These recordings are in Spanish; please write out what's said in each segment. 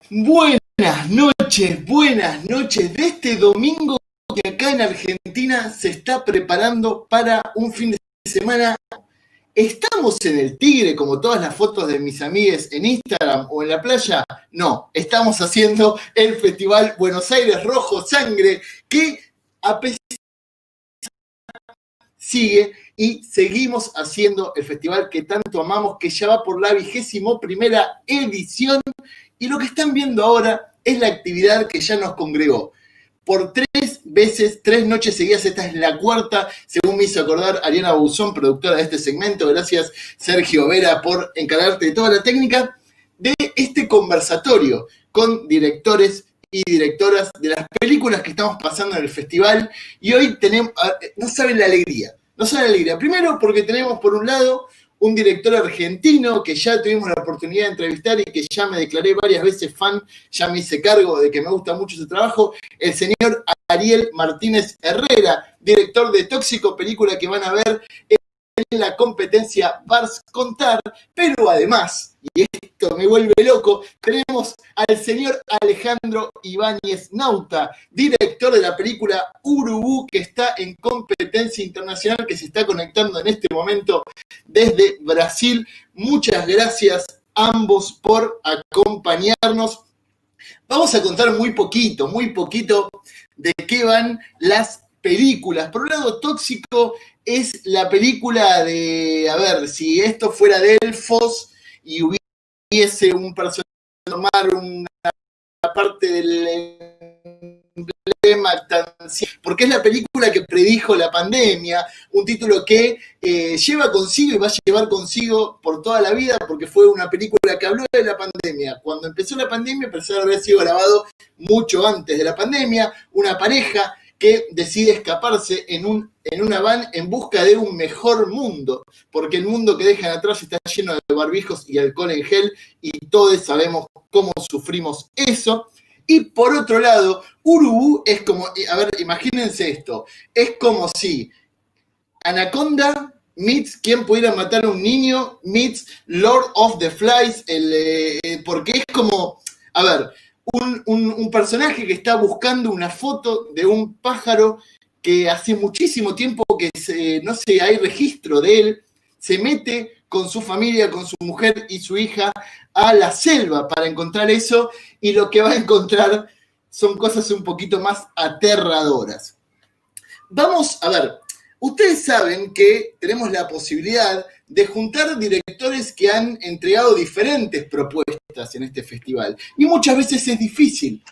Buenas noches de este domingo que acá en Argentina se está preparando para un fin de semana. ¿Estamos en el Tigre como todas las fotos de mis amigues en Instagram o en la playa? No, estamos haciendo el Festival Buenos Aires Rojo Sangre que a pesar sigue y seguimos haciendo el festival que tanto amamos, que ya va por la 21ª edición, y lo que están viendo ahora es la actividad que ya nos congregó. Por 3 noches seguidas, esta es la cuarta, según me hizo acordar Ariana Buzón, productora de este segmento. Gracias, Sergio Vera, por encargarte de toda la técnica de este conversatorio con directores y directoras de las películas que estamos pasando en el festival. Y hoy tenemos, no saben la alegría. Primero porque tenemos por un lado un director argentino que ya tuvimos la oportunidad de entrevistar y que ya me declaré varias veces fan, ya me hice cargo de que me gusta mucho su trabajo, el señor Ariel Martínez Herrera, director de Tóxico, película que van a ver en la competencia Bars Contar, pero además, y esto me vuelve loco, tenemos al señor Alejandro Ibáñez Nauta, director de la película Urubú, que está en competencia internacional, que se está conectando en este momento desde Brasil. Muchas gracias ambos por acompañarnos. Vamos a contar muy poquito de qué van las películas. Por un lado, Tóxico es la película de, a ver, si esto fuera Delfos y hubiese un personaje tomar una parte del emblema, porque es la película que predijo la pandemia, un título que lleva consigo y va a llevar consigo por toda la vida, porque fue una película que habló de la pandemia. Cuando empezó la pandemia, a pesar de haber sido grabado mucho antes de la pandemia, una pareja que decide escaparse en una van en busca de un mejor mundo, porque el mundo que dejan atrás está lleno de barbijos y alcohol en gel, y todos sabemos cómo sufrimos eso. Y por otro lado, Urubú es como, a ver, imagínense esto, es como si Anaconda meets ¿Quién pudiera matar a un niño? Meets Lord of the Flies, porque es como, a ver, un personaje que está buscando una foto de un pájaro que hace muchísimo tiempo que no sé, hay registro de él, se mete con su familia, con su mujer y su hija a la selva para encontrar eso, y lo que va a encontrar son cosas un poquito más aterradoras. Vamos a ver, ustedes saben que tenemos la posibilidad de juntar directores que han entregado diferentes propuestas en este festival, y muchas veces es difícil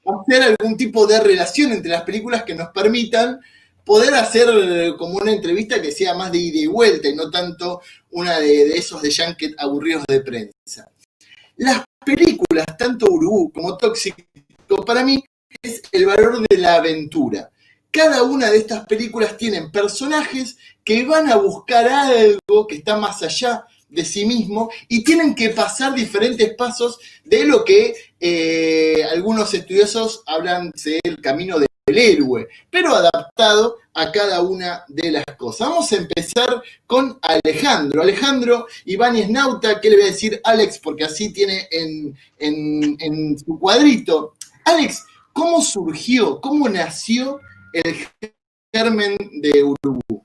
hacer algún tipo de relación entre las películas que nos permitan poder hacer como una entrevista que sea más de ida y vuelta y no tanto una de esos de junket aburridos de prensa. Las películas, tanto Urubú como Tóxico, para mí es el valor de la aventura. Cada una de estas películas tienen personajes que van a buscar algo que está más allá de sí mismo y tienen que pasar diferentes pasos de lo que algunos estudiosos hablan del camino del héroe, pero adaptado a cada una de las cosas. Vamos a empezar con Alejandro. Alejandro Ibáñez Nauta, ¿qué le voy a decir Alex? Porque así tiene en su cuadrito. Alex, ¿cómo surgió, cómo nació el germen de Urubú?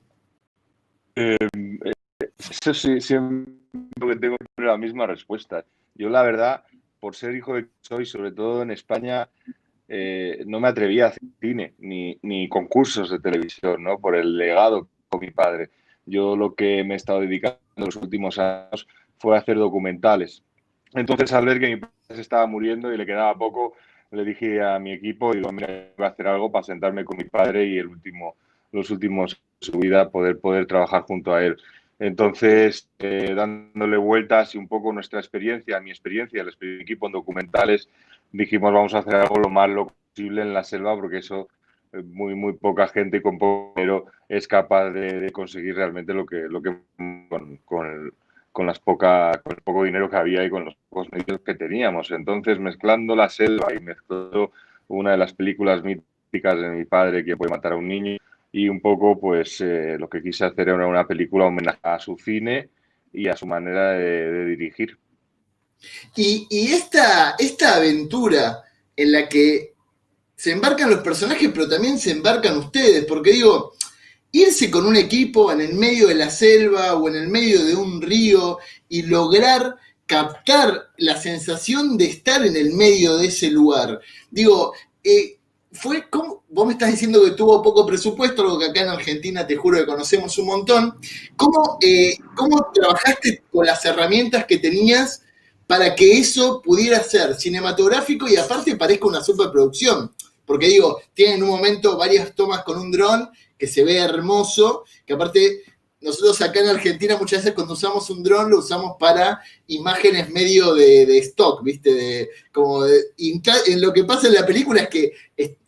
Eso sí, siempre que tengo la misma respuesta. Yo, la verdad, por ser hijo de soy, sobre todo en España, no me atrevía a hacer cine ni concursos de televisión, ¿no? Por el legado con mi padre. Yo lo que me he estado dedicando en los últimos años fue a hacer documentales. Entonces, al ver que mi padre se estaba muriendo y le quedaba poco, le dije a mi equipo, digo, mira, voy a hacer algo para sentarme con mi padre y los últimos de su vida poder trabajar junto a él. Entonces, dándole vueltas y un poco nuestra experiencia, mi experiencia, el equipo en documentales, dijimos vamos a hacer algo lo más loco posible en la selva, porque eso muy poca gente con poco dinero es capaz de conseguir realmente lo que con el poco dinero que había y con los pocos medios que teníamos. Entonces, mezclando la selva y mezclando una de las películas míticas de mi padre, que puede matar a un niño, y un poco pues lo que quise hacer era una película homenaje a su cine y a su manera de dirigir. Y esta aventura en la que se embarcan los personajes, pero también se embarcan ustedes, porque digo, irse con un equipo en el medio de la selva o en el medio de un río y lograr captar la sensación de estar en el medio de ese lugar. Digo, fue como, vos me estás diciendo que tuvo poco presupuesto, algo que acá en Argentina te juro que conocemos un montón. ¿Cómo trabajaste con las herramientas que tenías para que eso pudiera ser cinematográfico y aparte parezca una superproducción? Porque digo, tienen en un momento varias tomas con un dron que se ve hermoso, que aparte nosotros acá en Argentina muchas veces cuando usamos un dron lo usamos para imágenes medio de stock, ¿viste? En lo que pasa en la película es que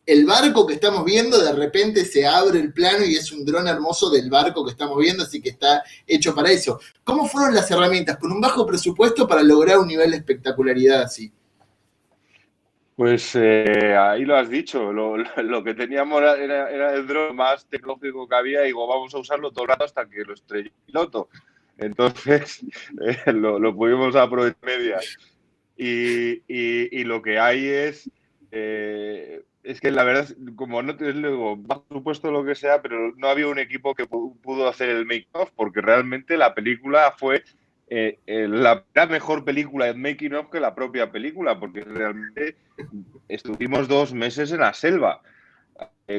el barco que estamos viendo de repente se abre el plano y es un dron hermoso del barco que estamos viendo, así que está hecho para eso. ¿Cómo fueron las herramientas con un bajo presupuesto para lograr un nivel de espectacularidad así? Pues ahí lo has dicho, lo que teníamos era el dron más tecnológico que había y digo, vamos a usarlo todo el rato hasta que lo estrelle el piloto. Entonces lo pudimos aprovechar media. Y lo que hay es que la verdad, como no te digo, bajo supuesto lo que sea, pero no había un equipo que pudo hacer el make-off porque realmente la película fue la mejor película de making of que la propia película, porque realmente estuvimos 2 meses en la selva,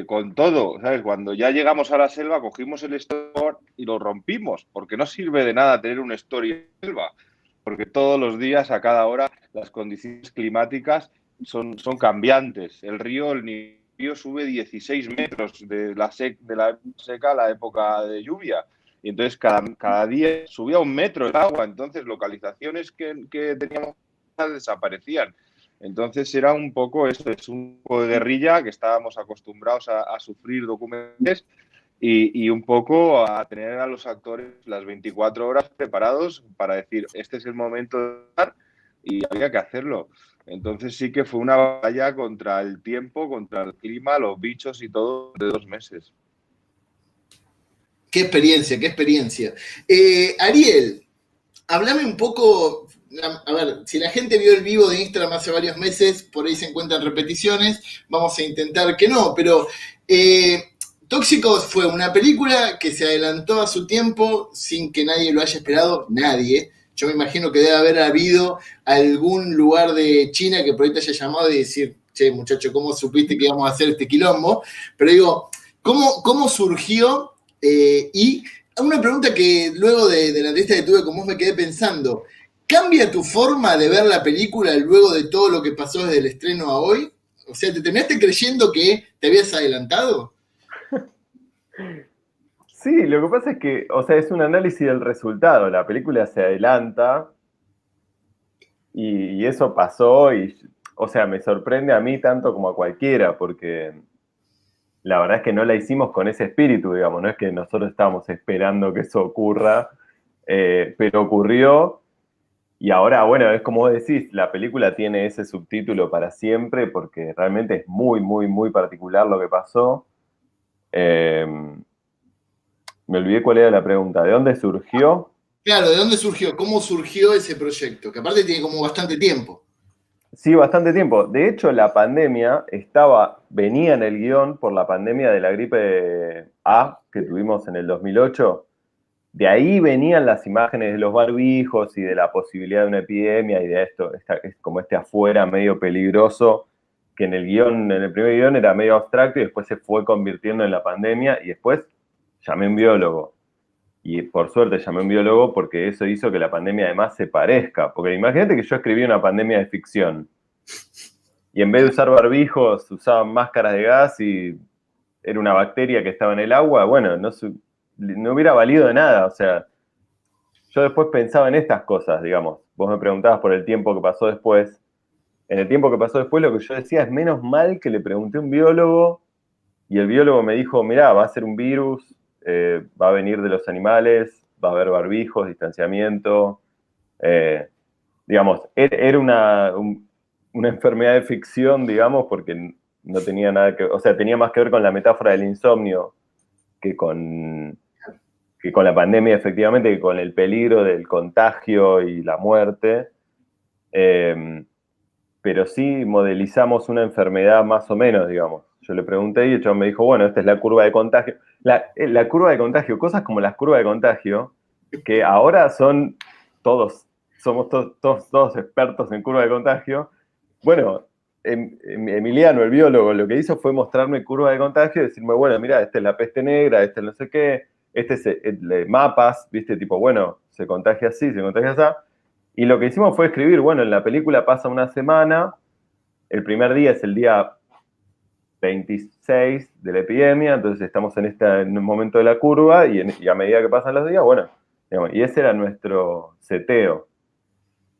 con todo, ¿sabes? Cuando ya llegamos a la selva, cogimos el storyboard y lo rompimos, porque no sirve de nada tener un story en la selva, porque todos los días, a cada hora, las condiciones climáticas son cambiantes. El río sube 16 metros de la seca a la época de lluvia. Y entonces cada día subía 1 metro el agua, entonces localizaciones que teníamos desaparecían. Entonces era un poco esto, es un poco de guerrilla que estábamos acostumbrados a sufrir documentales y un poco a tener a los actores las 24 horas preparados para decir, este es el momento de dar y había que hacerlo. Entonces sí que fue una batalla contra el tiempo, contra el clima, los bichos y todo de 2 meses. Qué experiencia, qué experiencia. Ariel, háblame un poco, a ver, si la gente vio el vivo de Instagram hace varios meses, por ahí se encuentran repeticiones, vamos a intentar que no, pero Tóxicos fue una película que se adelantó a su tiempo sin que nadie lo haya esperado, nadie. Yo me imagino que debe haber habido algún lugar de China que por ahí te haya llamado y decir, che, muchacho, ¿cómo supiste que íbamos a hacer este quilombo? Pero digo, ¿cómo surgió? Y una pregunta que luego de la entrevista que tuve con vos me quedé pensando, ¿cambia tu forma de ver la película luego de todo lo que pasó desde el estreno a hoy? O sea, ¿te terminaste creyendo que te habías adelantado? Sí, lo que pasa es que, o sea, es un análisis del resultado. La película se adelanta y eso pasó y, o sea, me sorprende a mí tanto como a cualquiera, porque la verdad es que no la hicimos con ese espíritu, digamos, no es que nosotros estábamos esperando que eso ocurra, pero ocurrió y ahora, bueno, es como vos decís, la película tiene ese subtítulo para siempre porque realmente es muy, muy, muy particular lo que pasó. Me olvidé cuál era la pregunta. ¿De dónde surgió? Claro, ¿de dónde surgió? ¿Cómo surgió ese proyecto? Que aparte tiene como bastante tiempo. Sí, bastante tiempo. De hecho, la pandemia venía en el guión por la pandemia de la gripe A que tuvimos en el 2008. De ahí venían las imágenes de los barbijos y de la posibilidad de una epidemia y de esto, es como este afuera medio peligroso, que en el primer guión era medio abstracto y después se fue convirtiendo en la pandemia y después llamé a un biólogo. Y por suerte llamé a un biólogo porque eso hizo que la pandemia además se parezca. Porque imagínate que yo escribí una pandemia de ficción y en vez de usar barbijos usaban máscaras de gas y era una bacteria que estaba en el agua. Bueno, no hubiera valido de nada. O sea, yo después pensaba en estas cosas, digamos. Vos me preguntabas por el tiempo que pasó después. En el tiempo que pasó después lo que yo decía es menos mal que le pregunté a un biólogo y el biólogo me dijo, mirá, va a ser un virus, va a venir de los animales, va a haber barbijos, distanciamiento. Digamos, era una enfermedad de ficción, digamos, porque no tenía nada que... O sea, tenía más que ver con la metáfora del insomnio que con la pandemia, efectivamente, que con el peligro del contagio y la muerte. Pero sí modelizamos una enfermedad más o menos, digamos. Yo le pregunté y el chabón me dijo, bueno, esta es la curva de contagio. La curva de contagio, cosas como las curvas de contagio, que ahora somos todos expertos en curva de contagio. Bueno, Emiliano, el biólogo, lo que hizo fue mostrarme curva de contagio y decirme, bueno, mira, esta es la peste negra, este no sé qué, este es mapas, ¿viste? Tipo, bueno, se contagia así, se contagia así. Y lo que hicimos fue escribir, bueno, en la película pasa una semana, el primer día es el día 26 de la epidemia, entonces estamos en un momento de la curva y a medida que pasan los días, bueno, digamos, y ese era nuestro seteo.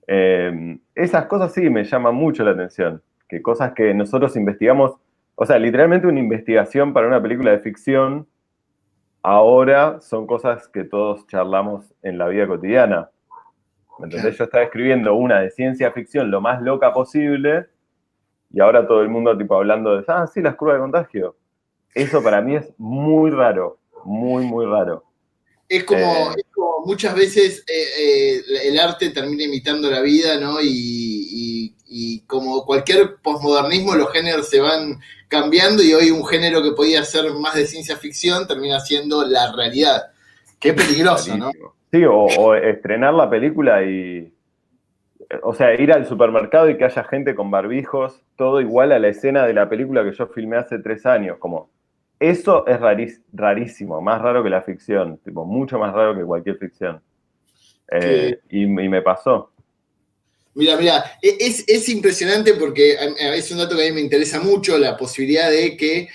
Esas cosas sí me llaman mucho la atención, que cosas que nosotros investigamos, o sea, literalmente una investigación para una película de ficción, ahora son cosas que todos charlamos en la vida cotidiana. ¿Me entendés? Claro. Yo estaba escribiendo una de ciencia ficción lo más loca posible y ahora todo el mundo tipo hablando de, sí, las curvas de contagio. Eso para mí es muy raro, muy, muy raro. Es como muchas veces el arte termina imitando la vida, ¿no? Y como cualquier posmodernismo, los géneros se van cambiando y hoy un género que podía ser más de ciencia ficción termina siendo la realidad. Qué peligroso, ¿no? Sí, o estrenar la película y, o sea, ir al supermercado y que haya gente con barbijos, todo igual a la escena de la película que yo filmé hace 3 años, como, eso es rarísimo, más raro que la ficción, tipo, mucho más raro que cualquier ficción. Y me pasó. Mira, es impresionante porque es un dato que a mí me interesa mucho, la posibilidad de que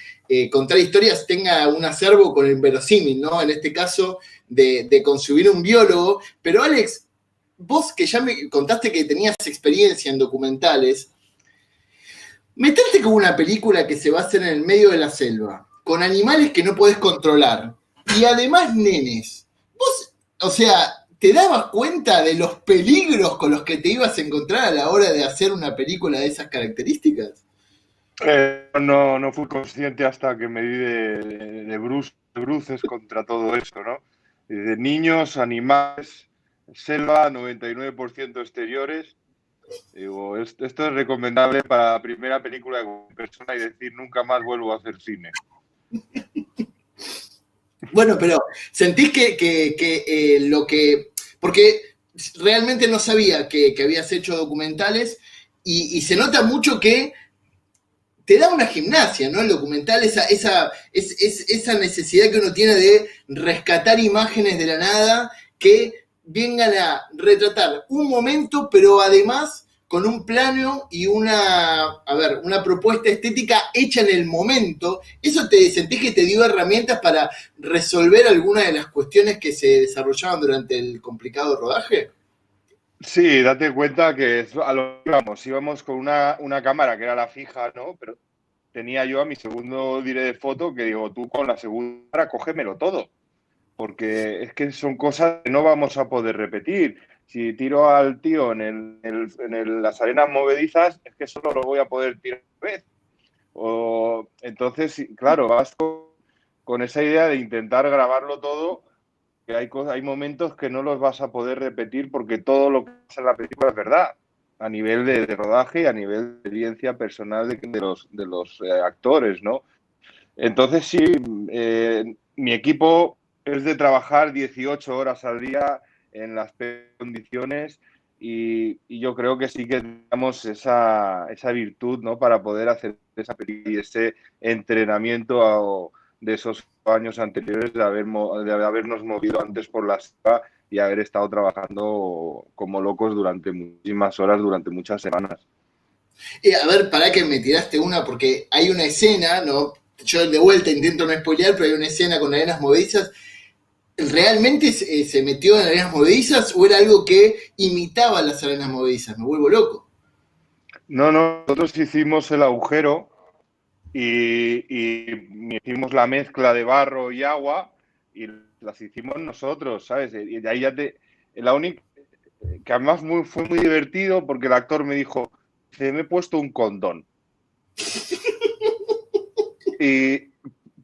contar historias tenga un acervo con el inverosímil, ¿no? En este caso, de consumir un biólogo. Pero Alex, vos que ya me contaste que tenías experiencia en documentales, meterte con una película que se va a hacer en el medio de la selva, con animales que no podés controlar, y además nenes, vos, o sea, ¿te dabas cuenta de los peligros con los que te ibas a encontrar a la hora de hacer una película de esas características? No fui consciente hasta que me di de bruces contra todo esto, ¿no? De niños, animales, selva, 99% exteriores. Digo, esto es recomendable para la primera película de persona y decir nunca más vuelvo a hacer cine. Bueno, pero sentís que lo que... Porque realmente no sabía que habías hecho documentales y se nota mucho que te da una gimnasia, ¿no? El documental, esa necesidad que uno tiene de rescatar imágenes de la nada que vengan a retratar un momento, pero además con un plano y una propuesta estética hecha en el momento. ¿Eso te sentís que te dio herramientas para resolver algunas de las cuestiones que se desarrollaban durante el complicado rodaje? Sí, date cuenta que a lo que íbamos con una cámara que era la fija, ¿no? Pero tenía yo a mi segundo diré de foto que digo, tú con la segunda cógemelo todo, porque es que son cosas que no vamos a poder repetir. Si tiro al tío en las arenas movedizas, es que solo lo voy a poder tirar una vez. Entonces, claro, vas con esa idea de intentar grabarlo todo, que hay momentos que no los vas a poder repetir porque todo lo que pasa en la película es verdad, a nivel de rodaje y a nivel de experiencia personal de los actores, ¿no? Entonces sí, mi equipo es de trabajar 18 horas al día en las condiciones y yo creo que sí que tenemos esa virtud, ¿no? Para poder hacer esa película y ese entrenamiento de esos años anteriores de habernos movido antes por la selva y haber estado trabajando como locos durante muchísimas horas, durante muchas semanas. A ver, pará que me tiraste una, porque hay una escena, ¿no? Yo de vuelta intento no spoilear, pero hay una escena con arenas movedizas. ¿Realmente se metió en arenas movedizas o era algo que imitaba las arenas movedizas? Me vuelvo loco. No, nosotros hicimos el agujero y hicimos la mezcla de barro y agua y las hicimos nosotros, ¿sabes? Y de ahí la única, que además fue muy divertido porque el actor me dijo, me he puesto un condón.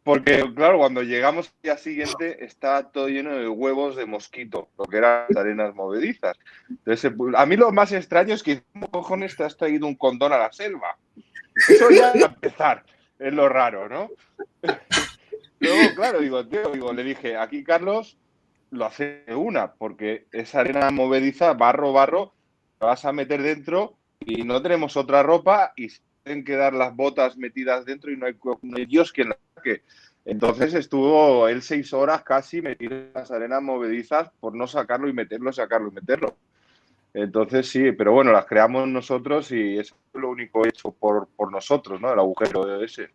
Porque, claro, cuando llegamos al día siguiente estaba todo lleno de huevos de mosquito, lo que eran las arenas movedizas. Entonces, a mí lo más extraño es que, ¿cómo cojones te has traído un condón a la selva? Eso ya a empezar, es lo raro, ¿no? Luego, claro, le dije, aquí Carlos lo hace de una, porque esa arena movediza, barro, te vas a meter dentro y no tenemos otra ropa y se tienen que dar las botas metidas dentro y no hay Dios quien la saque. Entonces estuvo él 6 horas casi metido en las arenas movedizas por no sacarlo y meterlo, sacarlo y meterlo. Entonces sí, pero bueno, las creamos nosotros y eso es lo único hecho por nosotros, ¿no? El agujero ese.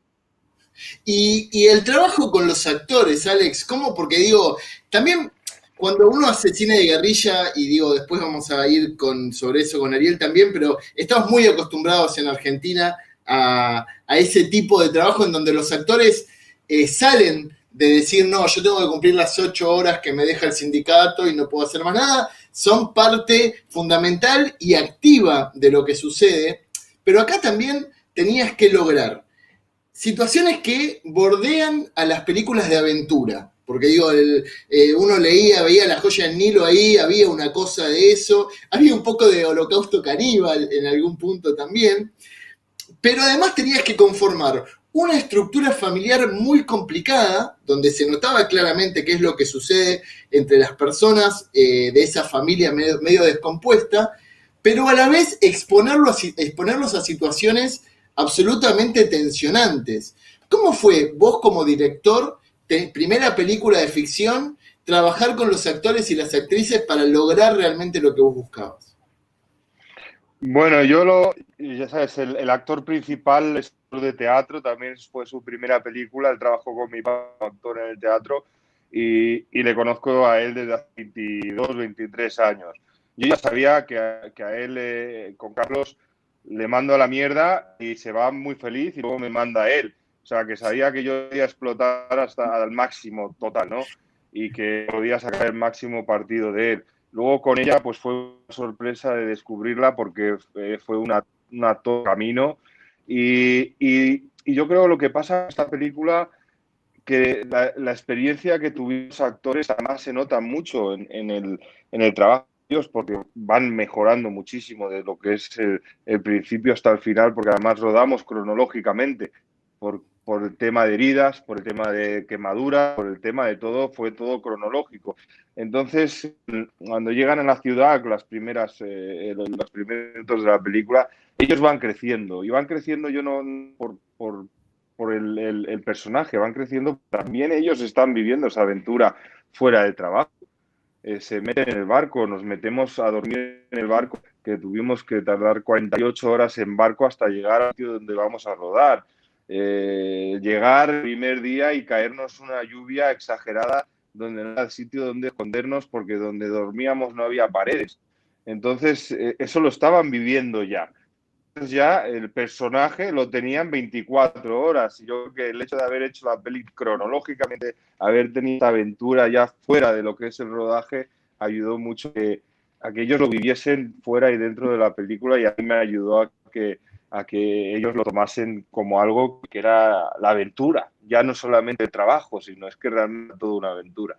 Y el trabajo con los actores, Alex, ¿cómo? Porque digo, también cuando uno hace cine de guerrilla, y digo, después vamos a ir sobre eso con Ariel también, pero estamos muy acostumbrados en Argentina a ese tipo de trabajo en donde los actores salen de decir, no, yo tengo que cumplir las 8 horas que me deja el sindicato y no puedo hacer más nada, son parte fundamental y activa de lo que sucede, pero acá también tenías que lograr situaciones que bordean a las películas de aventura. Porque digo, uno veía La joya del Nilo ahí, había una cosa de eso, había un poco de Holocausto Caníbal en algún punto también, pero además tenías que conformar una estructura familiar muy complicada, donde se notaba claramente qué es lo que sucede entre las personas de esa familia medio descompuesta, pero a la vez exponerlos a situaciones absolutamente tensionantes. ¿Cómo fue vos como director, primera película de ficción, trabajar con los actores y las actrices para lograr realmente lo que vos buscabas? Bueno, ya sabes, el actor principal es de teatro, también fue su primera película, él trabajó con mi padre, actor en el teatro, y le conozco a él desde hace 22, 23 años. Yo ya sabía que a él, con Carlos, le mando a la mierda y se va muy feliz y luego me manda a él. O sea, que sabía que yo iba a explotar hasta al máximo total, ¿no? Y que podía sacar el máximo partido de él. Luego con ella, pues fue una sorpresa de descubrirla porque fue todo camino. Y yo creo lo que pasa en esta película, que la experiencia que tuvieron los actores además se nota mucho en el trabajo de ellos, porque van mejorando muchísimo de lo que es el principio hasta el final, porque además rodamos cronológicamente por el tema de heridas, por el tema de quemaduras, por el tema de todo, fue todo cronológico. Entonces, cuando llegan a la ciudad, los primeros minutos de la película, ellos van creciendo, y van creciendo yo no por el personaje, van creciendo, también ellos están viviendo esa aventura fuera del trabajo. Se meten en el barco, nos metemos a dormir en el barco, que tuvimos que tardar 48 horas en barco hasta llegar al sitio donde vamos a rodar. Llegar el primer día y caernos una lluvia exagerada donde no había sitio donde escondernos porque donde dormíamos no había paredes. Entonces, eso lo estaban viviendo ya. Entonces ya el personaje lo tenían 24 horas. Y yo creo que el hecho de haber hecho la peli cronológicamente, haber tenido esta aventura ya fuera de lo que es el rodaje, ayudó mucho a que ellos lo viviesen fuera y dentro de la película, y a mí me ayudó a que ellos lo tomasen como algo que era la aventura, ya no solamente el trabajo, sino es que realmente toda una aventura.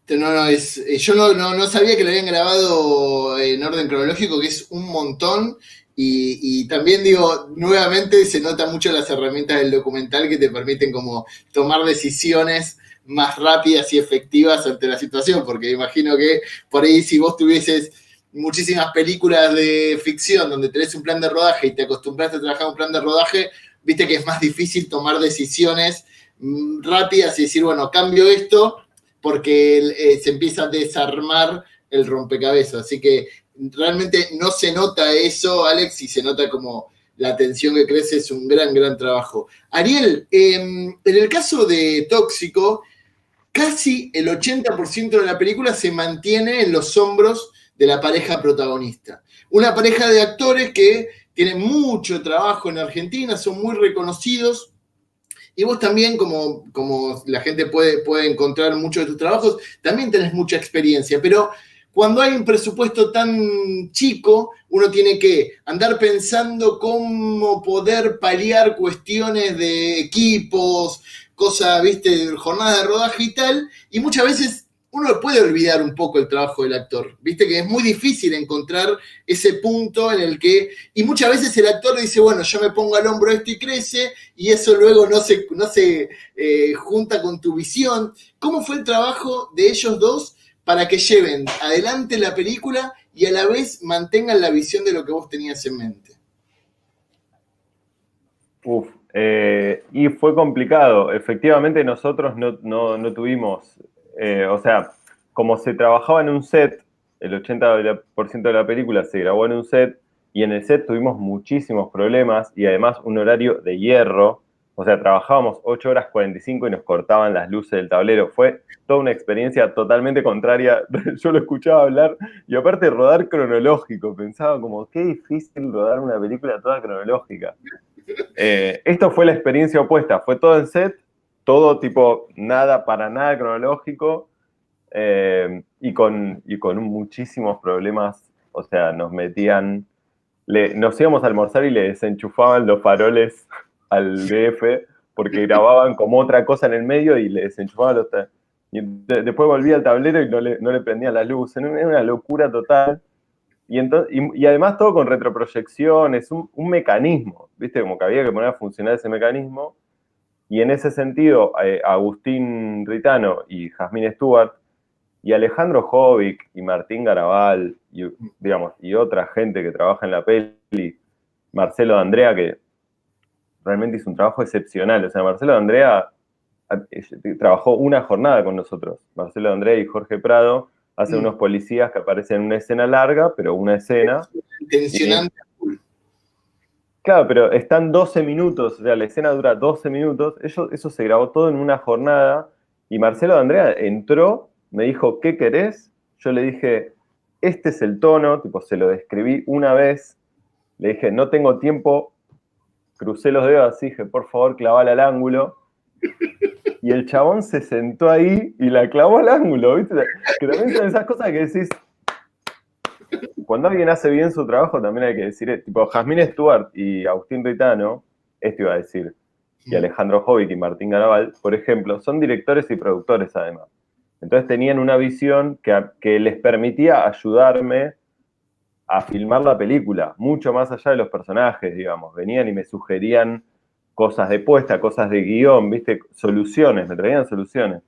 Yo no sabía que lo habían grabado en orden cronológico, que es un montón, y también digo, nuevamente se notan mucho las herramientas del documental que te permiten como tomar decisiones más rápidas y efectivas ante la situación, porque imagino que por ahí si vos tuvieses muchísimas películas de ficción donde tenés un plan de rodaje y te acostumbraste a trabajar un plan de rodaje, viste que es más difícil tomar decisiones rápidas y decir, bueno, cambio esto, porque se empieza a desarmar el rompecabezas. Así que realmente no se nota eso, Alex, y se nota como la tensión que crece, es un gran, gran trabajo. Ariel, en el caso de Tóxico, casi el 80% de la película se mantiene en los hombros de la pareja protagonista. Una pareja de actores que tienen mucho trabajo en Argentina, son muy reconocidos, y vos también, como la gente puede encontrar muchos de tus trabajos, también tenés mucha experiencia. Pero, cuando hay un presupuesto tan chico, uno tiene que andar pensando cómo poder paliar cuestiones de equipos, cosas, viste, jornadas de rodaje y tal, y muchas veces uno puede olvidar un poco el trabajo del actor, viste que es muy difícil encontrar ese punto en el que, y muchas veces el actor dice, bueno, yo me pongo al hombro esto y crece, y eso luego no se junta con tu visión. ¿Cómo fue el trabajo de ellos dos para que lleven adelante la película y a la vez mantengan la visión de lo que vos tenías en mente? Y fue complicado. Efectivamente, nosotros no tuvimos, o sea, como se trabajaba en un set, el 80% de la película se grabó en un set, y en el set tuvimos muchísimos problemas y además un horario de hierro. O sea, trabajábamos 8 horas 45 y nos cortaban las luces del tablero. Fue toda una experiencia totalmente contraria. Yo lo escuchaba hablar y aparte rodar cronológico. Pensaba como, qué difícil rodar una película toda cronológica. Esto fue la experiencia opuesta. Fue todo en set, todo tipo nada, para nada cronológico, y con muchísimos problemas. O sea, nos metían... nos íbamos a almorzar y le desenchufaban los faroles al DF porque grababan como otra cosa en el medio y le desenchufaban los... Y después volvía al tablero y no le prendían la luz. Era una locura total. Y además todo con retroproyecciones, un mecanismo, ¿viste? Como que había que poner a funcionar ese mecanismo. Y en ese sentido, Agustín Ritano y Jazmín Stewart y Alejandro Jovic y Martín Garabal y otra gente que trabaja en la peli, Marcelo D'Andrea, que realmente hizo un trabajo excepcional. O sea, Marcelo D'Andrea trabajó una jornada con nosotros. Marcelo D'Andrea y Jorge Prado hacen unos policías que aparecen en una escena larga, pero una escena. Tensionante. Claro, pero están 12 minutos, o sea, la escena dura 12 minutos. Eso se grabó todo en una jornada. Y Marcelo D'Andrea entró, me dijo, ¿qué querés? Yo le dije, este es el tono, tipo, se lo describí una vez. Le dije, no tengo tiempo. Crucé los dedos así, dije, por favor, clavala al ángulo. Y el chabón se sentó ahí y la clavó al ángulo, ¿viste? Que también son esas cosas que decís, cuando alguien hace bien su trabajo también hay que decir, tipo, Jazmín Stewart y Agustín Ritano, esto iba a decir, y Alejandro Jovic y Martín Garabal, por ejemplo, son directores y productores además. Entonces tenían una visión que les permitía ayudarme a filmar la película, mucho más allá de los personajes, digamos. Venían y me sugerían cosas de puesta, cosas de guión, ¿viste? Soluciones, me traían soluciones.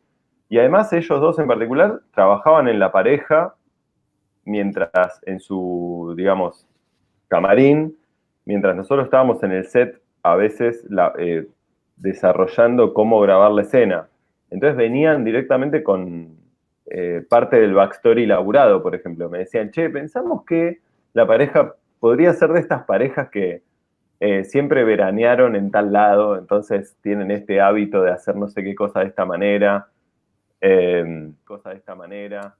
Y además ellos dos en particular trabajaban en la pareja mientras en su, digamos, camarín, mientras nosotros estábamos en el set a veces desarrollando cómo grabar la escena. Entonces venían directamente con parte del backstory laburado, por ejemplo. Me decían, che, pensamos que la pareja podría ser de estas parejas que siempre veranearon en tal lado, entonces tienen este hábito de hacer no sé qué cosa de esta manera.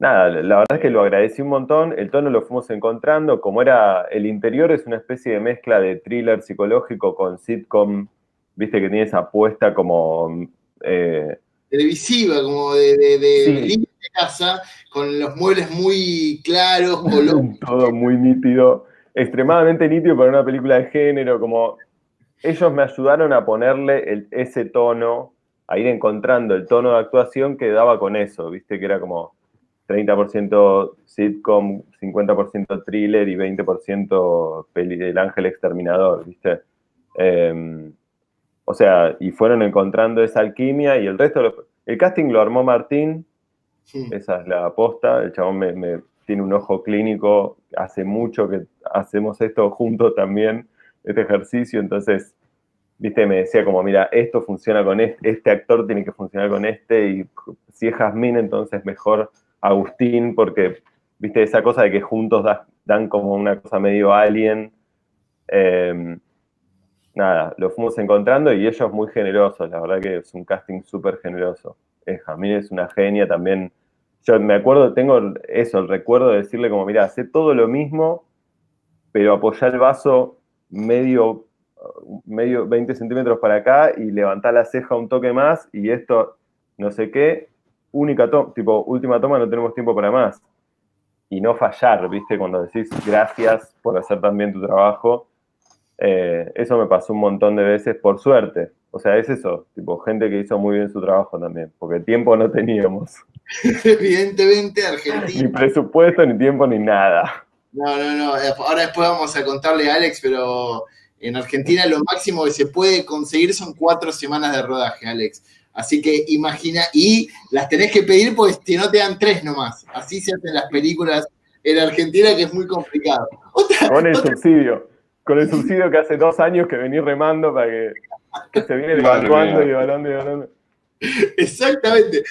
Nada, la verdad es que lo agradecí un montón, el tono lo fuimos encontrando, como era, el interior es una especie de mezcla de thriller psicológico con sitcom, viste que tiene esa apuesta como... televisiva, como de línea de casa, con los muebles muy claros, color. Todo muy nítido, extremadamente nítido para una película de género, como ellos me ayudaron a ponerle ese tono, a ir encontrando el tono de actuación que daba con eso, viste que era como 30% sitcom, 50% thriller y 20% peli del Ángel Exterminador, viste. O sea, y fueron encontrando esa alquimia y el resto, el casting lo armó Martín, esa es la aposta, el chabón tiene un ojo clínico, hace mucho que hacemos esto juntos también, este ejercicio, entonces, viste, me decía como, mira, esto funciona con este actor tiene que funcionar con este, y si es Jazmín, entonces mejor Agustín, porque, viste, esa cosa de que juntos dan como una cosa medio alien. Nada, lo fuimos encontrando y ellos muy generosos, la verdad que es un casting súper generoso. Jazmín es una genia también. Yo me acuerdo, tengo eso, el recuerdo de decirle como, mira, hace todo lo mismo, pero apoyá el vaso medio 20 centímetros para acá y levantá la ceja un toque más y esto, no sé qué, última toma, no tenemos tiempo para más. no fallar, ¿viste? Cuando decís gracias por hacer tan bien tu trabajo. Eso me pasó un montón de veces, por suerte. O sea, es eso, tipo, gente que hizo muy bien su trabajo también, porque tiempo no teníamos. Evidentemente, Argentina. Ni presupuesto, ni tiempo, ni nada. No. Ahora después vamos a contarle a Alex, pero en Argentina lo máximo que se puede conseguir son 4 semanas de rodaje, Alex. Así que imagina, y las tenés que pedir porque si no te dan 3 nomás. Así se hacen las películas en Argentina, que es muy complicado. Con el subsidio que hace 2 años que venís remando para que se viene evaluando y evaluando. Exactamente.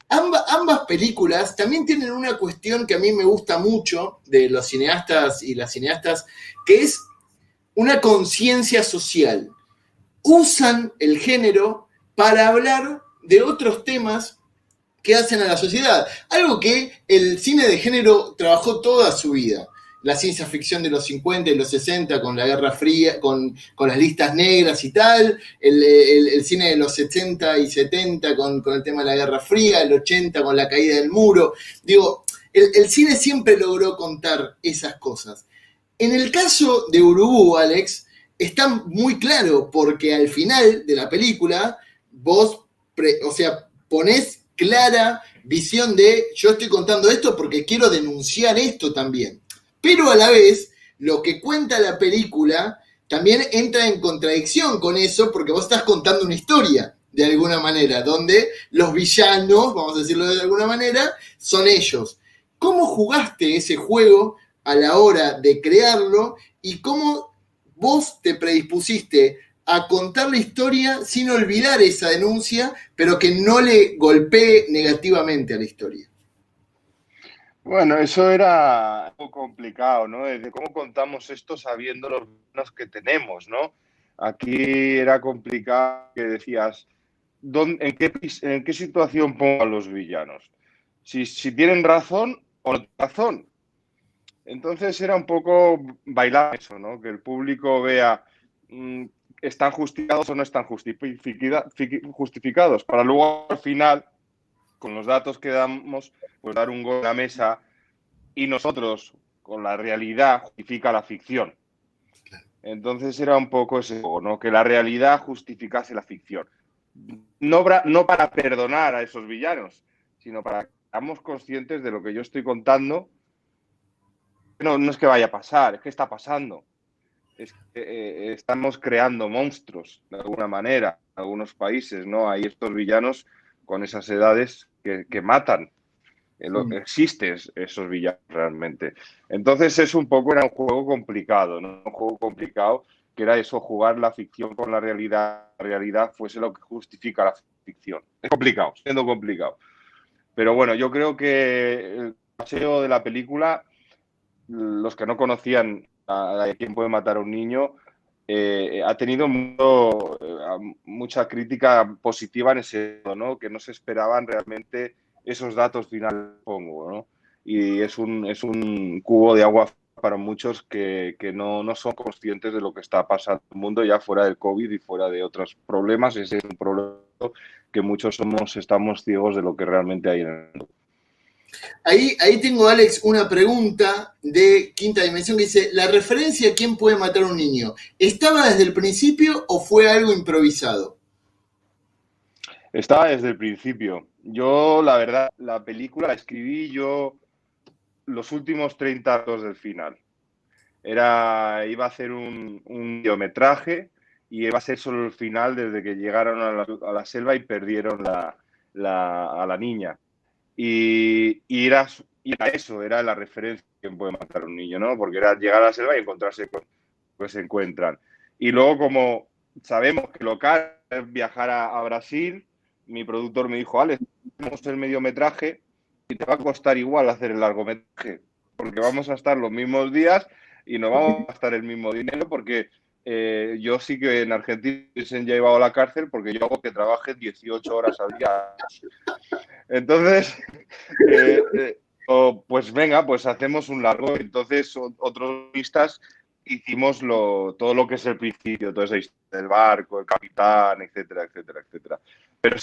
Ambas películas también tienen una cuestión que a mí me gusta mucho de los cineastas y las cineastas, que es una conciencia social. Usan el género para hablar de otros temas que hacen a la sociedad. Algo que el cine de género trabajó toda su vida. La ciencia ficción de los 50 y los 60 con la Guerra Fría, con las listas negras y tal, el cine de los 70 y 70 con el tema de la Guerra Fría, el 80 con la caída del muro. Digo, el cine siempre logró contar esas cosas. En el caso de Urubú, Alex, está muy claro porque al final de la película vos, ponés clara visión de yo estoy contando esto porque quiero denunciar esto también. Pero a la vez, lo que cuenta la película también entra en contradicción con eso porque vos estás contando una historia, de alguna manera, donde los villanos, vamos a decirlo de alguna manera, son ellos. ¿Cómo jugaste ese juego a la hora de crearlo y cómo vos te predispusiste a contar la historia sin olvidar esa denuncia, pero que no le golpee negativamente a la historia? Bueno, eso era algo complicado, ¿no? De cómo contamos esto sabiendo los villanos que tenemos, ¿no? Aquí era complicado que decías, ¿en qué situación pongo a los villanos? Si tienen razón o no tienen razón. Entonces era un poco bailar eso, ¿no? Que el público vea, ¿están justificados o no están justificados? Para luego al final, con los datos que damos, pues dar un gol a la mesa y nosotros, con la realidad, justifica la ficción. Entonces era un poco ese juego, ¿no? Que la realidad justificase la ficción. No para perdonar a esos villanos, sino para que seamos conscientes de lo que yo estoy contando. No es que vaya a pasar, es que está pasando. Es que estamos creando monstruos, de alguna manera, en algunos países, ¿no? Hay estos villanos con esas edades que matan. Existen esos villanos realmente. Entonces era un juego complicado, ¿no? Un juego complicado que era eso, jugar la ficción con la realidad. La realidad fuese lo que justifica la ficción. Es complicado, siendo complicado. Pero bueno, yo creo que el paseo de la película, los que no conocían a quién puede matar a un niño, ha tenido mucha crítica positiva en ese, ¿no? Que no se esperaban realmente esos datos finales, pongo, ¿no? Y es un cubo de agua para muchos que no son conscientes de lo que está pasando en el mundo ya fuera del COVID y fuera de otros problemas. Ese es un problema que muchos estamos ciegos de lo que realmente hay en el mundo. Ahí tengo, Alex, una pregunta de Quinta Dimensión que dice, ¿la referencia a quién puede matar a un niño estaba desde el principio o fue algo improvisado? Estaba desde el principio. Yo, la verdad, la película la escribí yo los últimos 30 actos del final. Iba a hacer un mediometraje y iba a ser solo el final desde que llegaron a la selva y perdieron a la niña. Y era eso, era la referencia que puede matar a un niño, ¿no? Porque era llegar a la selva y encontrarse con que se encuentran. Y luego, como sabemos que lo caro es viajar a Brasil, mi productor me dijo, Alex, hacemos el mediometraje y te va a costar igual hacer el largometraje, porque vamos a estar los mismos días y no vamos a gastar el mismo dinero porque yo sí que en Argentina se han llevado a la cárcel porque yo hago que trabaje 18 horas al día. Entonces, pues venga, pues hacemos un largo. Entonces, otros pistas hicimos todo lo que es el principio, toda esa historia del barco, el capitán, etcétera, etcétera, etcétera. Pero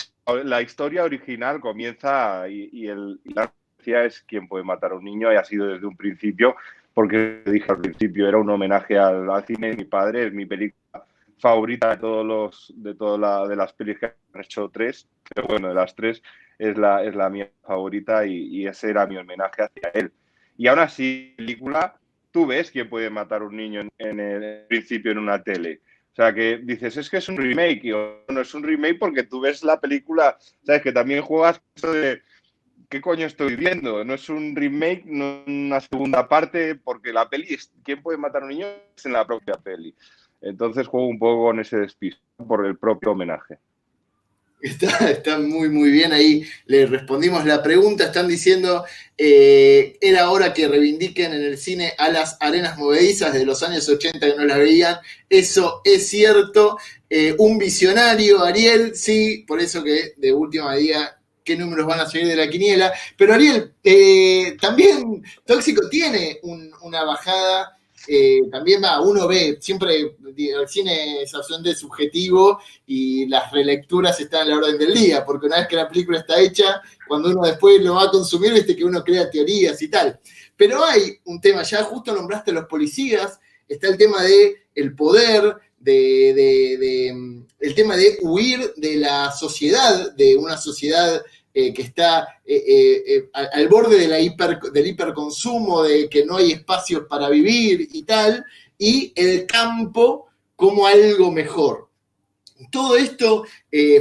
la historia original comienza y la es Quién puede matar a un niño, y ha sido desde un principio, porque dije al principio, era un homenaje al cine de mi padre, es mi película favorita de las pelis que han hecho 3, pero bueno, de las 3 es la mía favorita, y ese era mi homenaje hacia él. Y aún así, película, tú ves Quién puede matar a un niño en el principio en una tele. O sea, que dices, es que es un remake, y no es un remake porque tú ves la película, sabes que también juegas eso de ¿qué coño estoy viendo? No es un remake, no es una segunda parte, porque la peli, ¿Quién puede matar a un niño? Es en la propia peli. Entonces juego un poco con ese despiste por el propio homenaje. Está muy, muy bien. Ahí le respondimos la pregunta. Están diciendo, era hora que reivindiquen en el cine a las arenas movedizas de los años 80 que no las veían. Eso es cierto. Un visionario, Ariel, sí, por eso que de última día qué números van a salir de la quiniela. Pero Ariel, también Tóxico tiene una bajada. También uno ve, siempre el cine es absolutamente subjetivo y las relecturas están a la orden del día, porque una vez que la película está hecha, cuando uno después lo va a consumir, viste que uno crea teorías y tal. Pero hay un tema, ya justo nombraste a los policías, está el tema de el poder, el tema de huir de la sociedad, de una sociedad que está al borde del hiperconsumo, de que no hay espacios para vivir y tal, y el campo como algo mejor. Todo esto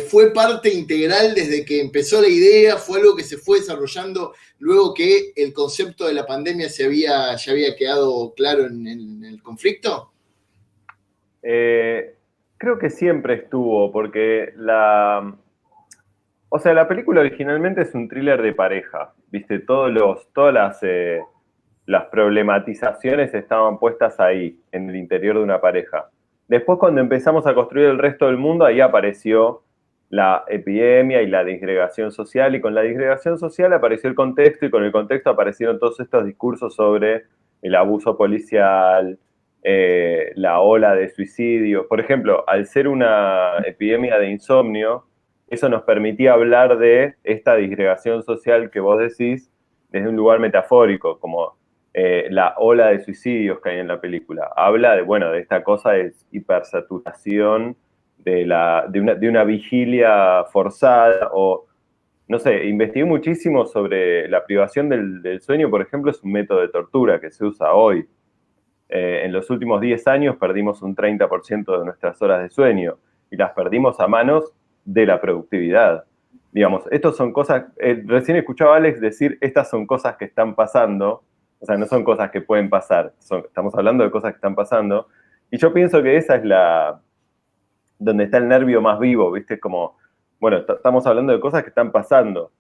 fue parte integral desde que empezó la idea, fue algo que se fue desarrollando luego que el concepto de la pandemia ya había quedado claro en el conflicto. Creo que siempre estuvo, porque la película originalmente es un thriller de pareja, ¿viste? Todas las problematizaciones estaban puestas ahí, en el interior de una pareja. Después, cuando empezamos a construir el resto del mundo, ahí apareció la epidemia y la disgregación social, y con la disgregación social apareció el contexto, y con el contexto aparecieron todos estos discursos sobre el abuso policial, la ola de suicidios. Por ejemplo, al ser una epidemia de insomnio, eso nos permitía hablar de esta disgregación social que vos decís desde un lugar metafórico, como la ola de suicidios que hay en la película. Habla de esta cosa de hipersaturación, de una vigilia forzada, o, no sé, investigué muchísimo sobre la privación del sueño, por ejemplo, es un método de tortura que se usa hoy. En los últimos 10 años perdimos un 30% de nuestras horas de sueño, y las perdimos a manos de la productividad. Digamos, estas son cosas, recién escuchaba a Alex decir, estas son cosas que están pasando, o sea, no son cosas que pueden pasar, estamos hablando de cosas que están pasando, y yo pienso que esa es donde está el nervio más vivo, ¿viste? Como, bueno, estamos hablando de cosas que están pasando.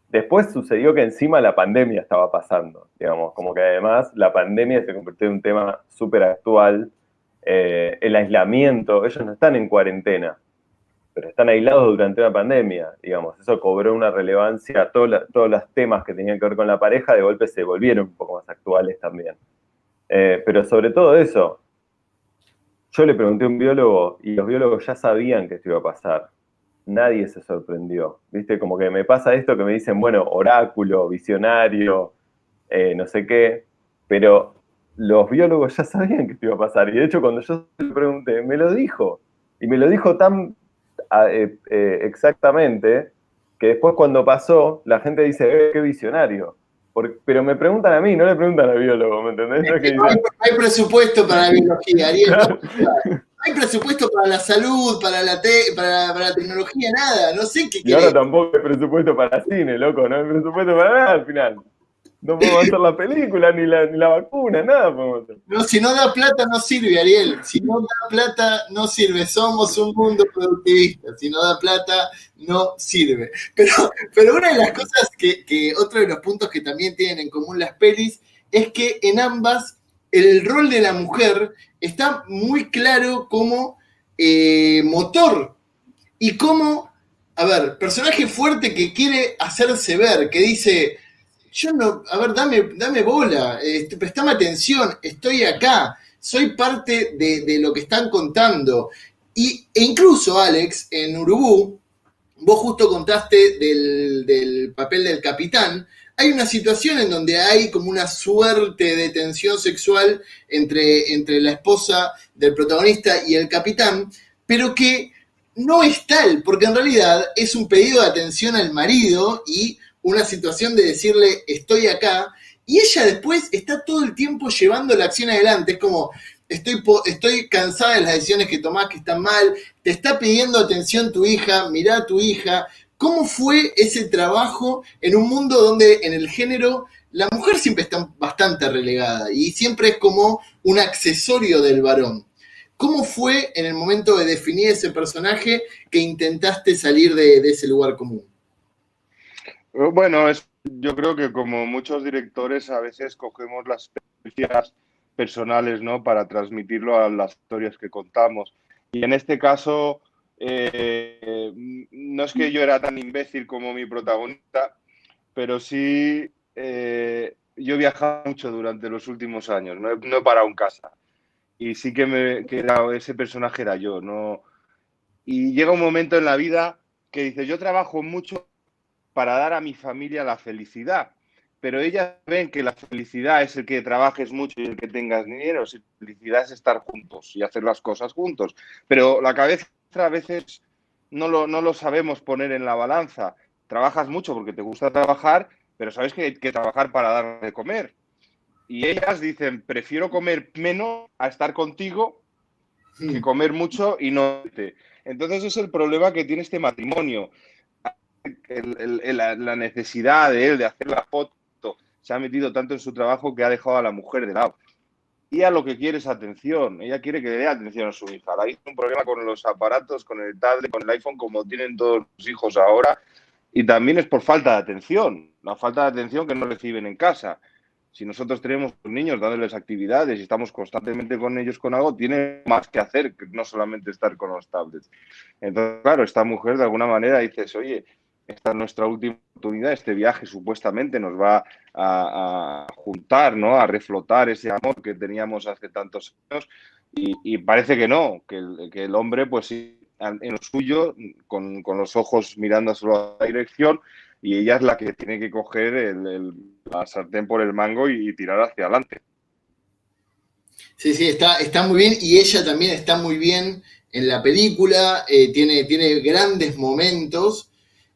Después sucedió que encima la pandemia estaba pasando, digamos, como que además la pandemia se convirtió en un tema súper actual, el aislamiento, ellos no están en cuarentena, pero están aislados durante una pandemia, digamos, eso cobró una relevancia, todos los temas que tenían que ver con la pareja de golpe se volvieron un poco más actuales también. Pero sobre todo eso, yo le pregunté a un biólogo y los biólogos ya sabían que esto iba a pasar. Nadie se sorprendió, ¿viste? Como que me pasa esto que me dicen, bueno, oráculo, visionario, no sé qué, pero los biólogos ya sabían que esto iba a pasar. Y de hecho, cuando yo le pregunté, me lo dijo. Y me lo dijo tan exactamente que después cuando pasó, la gente dice, qué visionario. Pero me preguntan a mí, no le preguntan al biólogo, ¿me entendés? No hay presupuesto para la biología, Ariel. Claro. No hay presupuesto para la salud, para la tecnología, nada. No sé qué y ahora tampoco hay presupuesto para cine, loco. No hay presupuesto para nada al final. No podemos hacer la película, ni la vacuna, nada podemos hacer. No, si no da plata no sirve, Ariel. Si no da plata no sirve. Somos un mundo productivista. Si no da plata no sirve. Pero una de las cosas que otro de los puntos que también tienen en común las pelis es que en ambas el rol de la mujer está muy claro como motor y como, personaje fuerte que quiere hacerse ver, que dice... Yo no, dame bola, prestame atención, estoy acá, soy parte de lo que están contando. E incluso, Alex, en Urubú, vos justo contaste del papel del capitán, hay una situación en donde hay como una suerte de tensión sexual entre la esposa del protagonista y el capitán, pero que no es tal, porque en realidad es un pedido de atención al marido y una situación de decirle estoy acá, y ella después está todo el tiempo llevando la acción adelante. Es como, estoy cansada de las decisiones que tomás que están mal, te está pidiendo atención tu hija, mirá a tu hija. ¿Cómo fue ese trabajo en un mundo donde en el género la mujer siempre está bastante relegada y siempre es como un accesorio del varón? ¿Cómo fue en el momento de definir ese personaje que intentaste salir de ese lugar común? Bueno, yo creo que como muchos directores a veces cogemos las experiencias personales, ¿no? Para transmitirlo a las historias que contamos. Y en este caso, no es que yo era tan imbécil como mi protagonista, pero sí yo he viajado mucho durante los últimos años, no he parado en casa. Y sí ese personaje era yo, ¿no? Y llega un momento en la vida que dice, yo trabajo mucho para dar a mi familia la felicidad, pero ellas ven que la felicidad es el que trabajes mucho y el que tengas dinero, si la felicidad es estar juntos y hacer las cosas juntos, pero la cabeza a veces no lo sabemos poner en la balanza. Trabajas mucho porque te gusta trabajar, pero sabes que hay que trabajar para dar de comer. Y ellas dicen, prefiero comer menos a estar contigo que comer mucho y no. Entonces es el problema que tiene este matrimonio. La necesidad de él de hacer la foto se ha metido tanto en su trabajo que ha dejado a la mujer de lado. Y a lo que quiere es atención. Ella quiere que le dé atención a su hija. Hay un problema con los aparatos, con el tablet, con el iPhone, como tienen todos los hijos ahora. Y también es por falta de atención. La falta de atención que no reciben en casa. Si nosotros tenemos niños dándoles actividades y estamos constantemente con ellos con algo, tienen más que hacer que no solamente estar con los tablets. Entonces, claro, esta mujer de alguna manera dices, oye, esta es nuestra última oportunidad, este viaje supuestamente nos va a juntar, ¿no? A reflotar ese amor que teníamos hace tantos años y parece que no, que el hombre pues sí, en lo suyo, con los ojos mirando a la dirección, y ella es la que tiene que coger la sartén por el mango y tirar hacia adelante. Sí, sí, está muy bien y ella también está muy bien en la película, tiene grandes momentos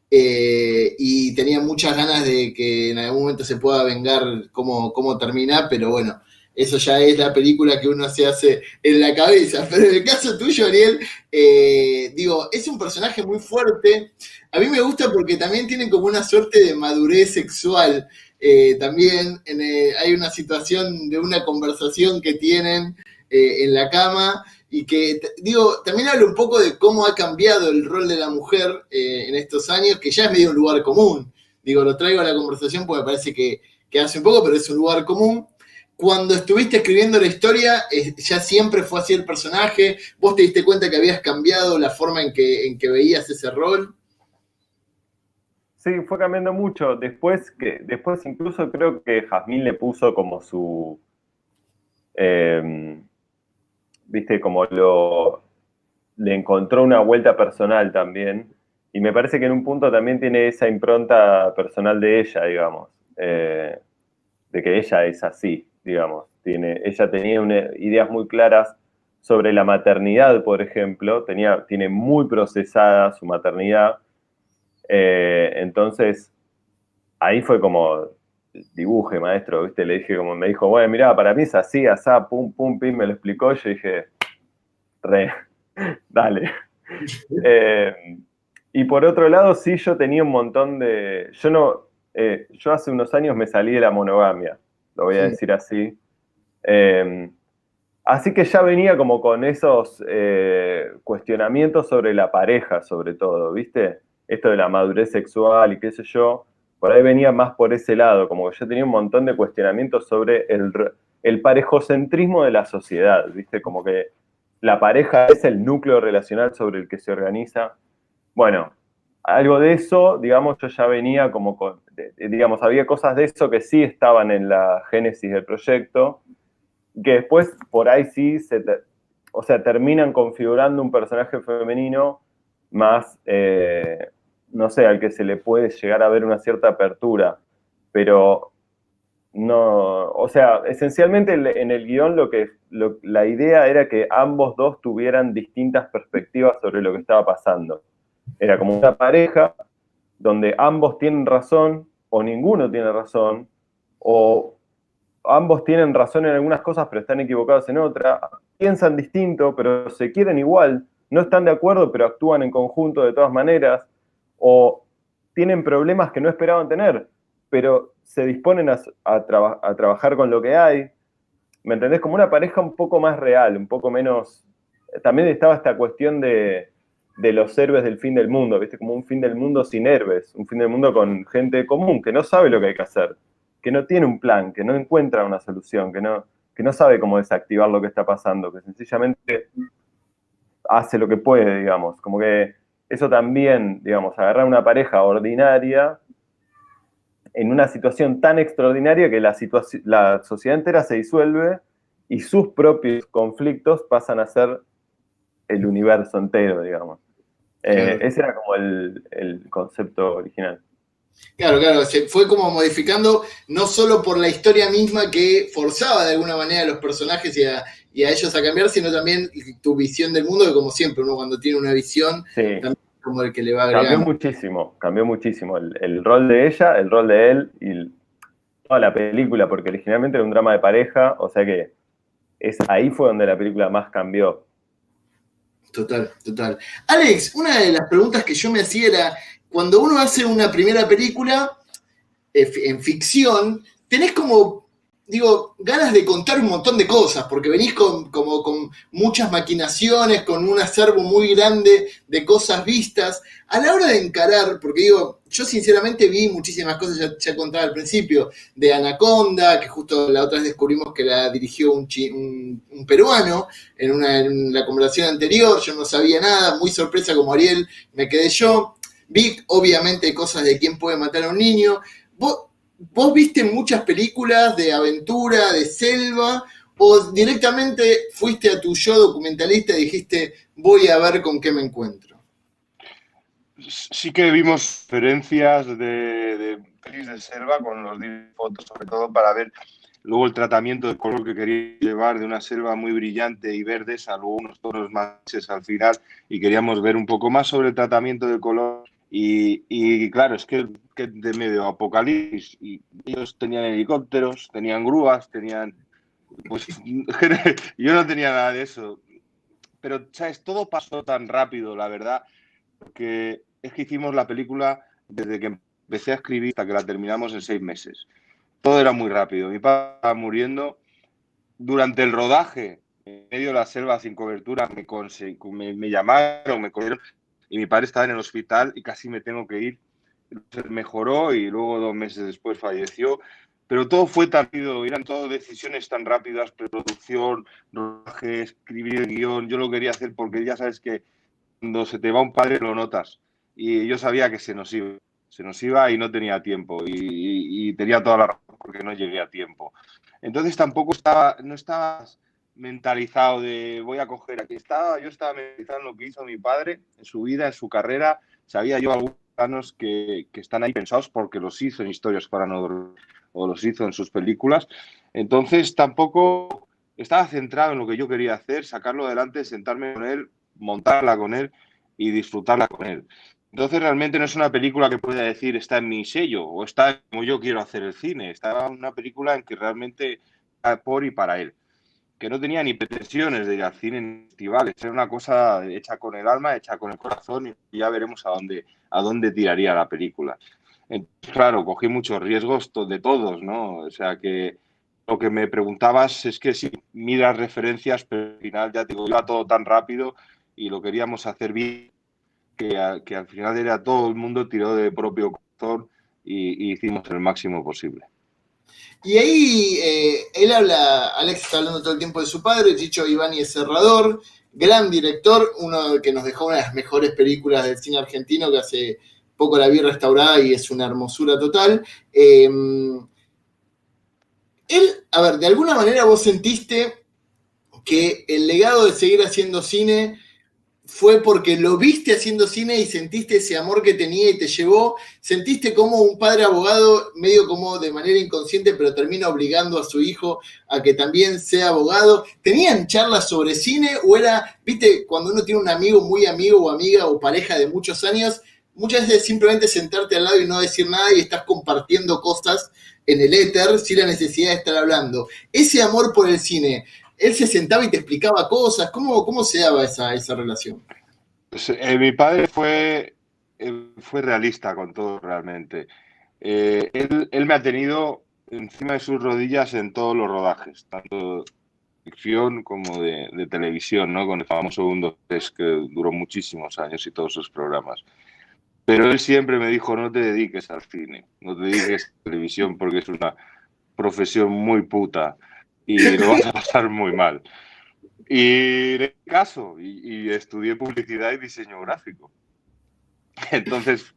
y tenía muchas ganas de que en algún momento se pueda vengar cómo termina, pero bueno, eso ya es la película que uno se hace en la cabeza. Pero en el caso tuyo, Ariel, digo, es un personaje muy fuerte. A mí me gusta porque también tiene como una suerte de madurez sexual. También hay una situación de una conversación que tienen en la cama y que, digo, también habla un poco de cómo ha cambiado el rol de la mujer en estos años, que ya es medio un lugar común. Digo, lo traigo a la conversación porque me parece que hace un poco, pero es un lugar común. Cuando estuviste escribiendo la historia, ya siempre fue así el personaje. ¿Vos te diste cuenta que habías cambiado la forma en que veías ese rol? Sí, fue cambiando mucho. Después incluso creo que Jazmín le puso como su, viste, como le encontró una vuelta personal también. Y me parece que en un punto también tiene esa impronta personal de ella, digamos. De que ella es así, digamos. Ella tenía ideas muy claras sobre la maternidad, por ejemplo. Tiene muy procesada su maternidad. Entonces, ahí fue como, dibuje, maestro, ¿viste? Le dije, como me dijo, bueno, mirá, para mí es así, asá, pum, pum, pim, me lo explicó. Yo dije, dale. Y por otro lado, sí, yo tenía un montón de... Yo hace unos años me salí de la monogamia, lo voy a decir así. Así que ya venía como con esos cuestionamientos sobre la pareja, sobre todo, ¿viste? Esto de la madurez sexual y qué sé yo, por ahí venía más por ese lado, como que yo tenía un montón de cuestionamientos sobre el parejocentrismo de la sociedad, ¿viste? Como que la pareja es el núcleo relacional sobre el que se organiza. Bueno, algo de eso, digamos, yo ya venía como con, digamos, había cosas de eso que sí estaban en la génesis del proyecto, que después por ahí sí terminan configurando un personaje femenino más, no sé, al que se le puede llegar a ver una cierta apertura. pero no, o sea, esencialmente en el guión la idea era que ambos dos tuvieran distintas perspectivas sobre lo que estaba pasando. Era como una pareja donde ambos tienen razón o ninguno tiene razón, o ambos tienen razón en algunas cosas pero están equivocados en otras, piensan distinto pero se quieren igual, no están de acuerdo pero actúan en conjunto de todas maneras, o tienen problemas que no esperaban tener, pero se disponen a trabajar con lo que hay. ¿Me entendés? Como una pareja un poco más real, un poco menos... También estaba esta cuestión de los héroes del fin del mundo, ¿viste? Como un fin del mundo sin héroes, un fin del mundo con gente común, que no sabe lo que hay que hacer, que no tiene un plan, que no encuentra una solución, que no sabe cómo desactivar lo que está pasando, que sencillamente hace lo que puede, digamos. Como que eso también, digamos, agarrar una pareja ordinaria en una situación tan extraordinaria que la sociedad entera se disuelve y sus propios conflictos pasan a ser el universo entero, digamos. Claro. Ese era como el concepto original. Claro, se fue como modificando, no solo por la historia misma que forzaba de alguna manera a los personajes y a ellos a cambiar, sino también tu visión del mundo, que como siempre, uno cuando tiene una visión, sí, también es como el que le va agregando. Cambió muchísimo el rol de ella, el rol de él y toda la película, porque originalmente era un drama de pareja, o sea que ahí fue donde la película más cambió. Total. Alex, una de las preguntas que yo me hacía era, cuando uno hace una primera película en ficción, tenés como, digo, ganas de contar un montón de cosas, porque venís con muchas maquinaciones, con un acervo muy grande de cosas vistas. A la hora de encarar, porque digo, yo sinceramente vi muchísimas cosas, ya contaba al principio, de Anaconda, que justo la otra vez descubrimos que la dirigió un peruano en la conversación anterior, yo no sabía nada, muy sorpresa como Ariel, me quedé yo. Vi, obviamente, cosas de quién puede matar a un niño. ¿Vos viste muchas películas de aventura, de selva, o directamente fuiste a tu yo documentalista y dijiste, voy a ver con qué me encuentro? Sí que vimos referencias de pelis de selva con los fotos, sobre todo para ver luego el tratamiento de color que quería llevar de una selva muy brillante y verdes a luego unos tonos más al final, y queríamos ver un poco más sobre el tratamiento de color. Y claro, es que de medio apocalipsis, y ellos tenían helicópteros, tenían grúas, pues yo no tenía nada de eso. Pero, ¿sabes? Todo pasó tan rápido, la verdad, porque es que hicimos la película desde que empecé a escribir hasta que la terminamos en 6 meses. Todo era muy rápido. Mi papá estaba muriendo. Durante el rodaje, en medio de la selva sin cobertura, me llamaron, me cogieron, y mi padre estaba en el hospital y casi me tengo que ir. Mejoró y luego 2 meses después falleció. Pero todo fue tan rápido, eran todas decisiones tan rápidas, preproducción, rodaje, escribir el guión. Yo lo quería hacer porque ya sabes que cuando se te va un padre lo notas. Y yo sabía que se nos iba y no tenía tiempo. Y tenía toda la razón porque no llegué a tiempo. Entonces tampoco no estaba mentalizado de voy a coger aquí. Yo estaba mentalizado en lo que hizo mi padre, en su vida, en su carrera. Sabía yo algunos planos que están ahí pensados porque los hizo en Historias para no dormir o los hizo en sus películas. Entonces tampoco estaba centrado en lo que yo quería hacer, sacarlo adelante, sentarme con él, montarla con él y disfrutarla con él. Entonces realmente no es una película que pueda decir está en mi sello o está como yo quiero hacer el cine. Está una película en que realmente por y para él. Que no tenía ni pretensiones de ir al cine en festivales. Era una cosa hecha con el alma, hecha con el corazón, y ya veremos a dónde tiraría la película. Entonces, claro, cogí muchos riesgos de todos, ¿no? O sea que lo que me preguntabas es que si miras referencias, pero al final ya te digo, iba todo tan rápido y lo queríamos hacer bien que al final era todo el mundo tiró de propio corazón y hicimos el máximo posible. Y ahí Alex está hablando todo el tiempo de su padre, Chicho Ibáñez Serrador, gran director, uno que nos dejó una de las mejores películas del cine argentino, que hace poco la vi restaurada y es una hermosura total. A ver, de alguna manera vos sentiste que el legado de seguir haciendo cine fue porque lo viste haciendo cine y sentiste ese amor que tenía y te llevó? ¿Sentiste como un padre abogado, medio como de manera inconsciente, pero termina obligando a su hijo a que también sea abogado? ¿Tenían charlas sobre cine o era, viste, cuando uno tiene un amigo, muy amigo o amiga o pareja de muchos años, muchas veces simplemente sentarte al lado y no decir nada y estás compartiendo cosas en el éter sin la necesidad de estar hablando? Ese amor por el cine, él se sentaba y te explicaba cosas. ¿Cómo se daba esa relación? Pues, mi padre fue realista con todo realmente. Él me ha tenido encima de sus rodillas en todos los rodajes, tanto de ficción como de televisión, ¿no? Con el famoso 1, 2, 3, que duró muchísimos años y todos sus programas. Pero él siempre me dijo, no te dediques al cine, no te dediques a la televisión porque es una profesión muy puta y lo vas a pasar muy mal. Y de caso, y estudié publicidad y diseño gráfico. Entonces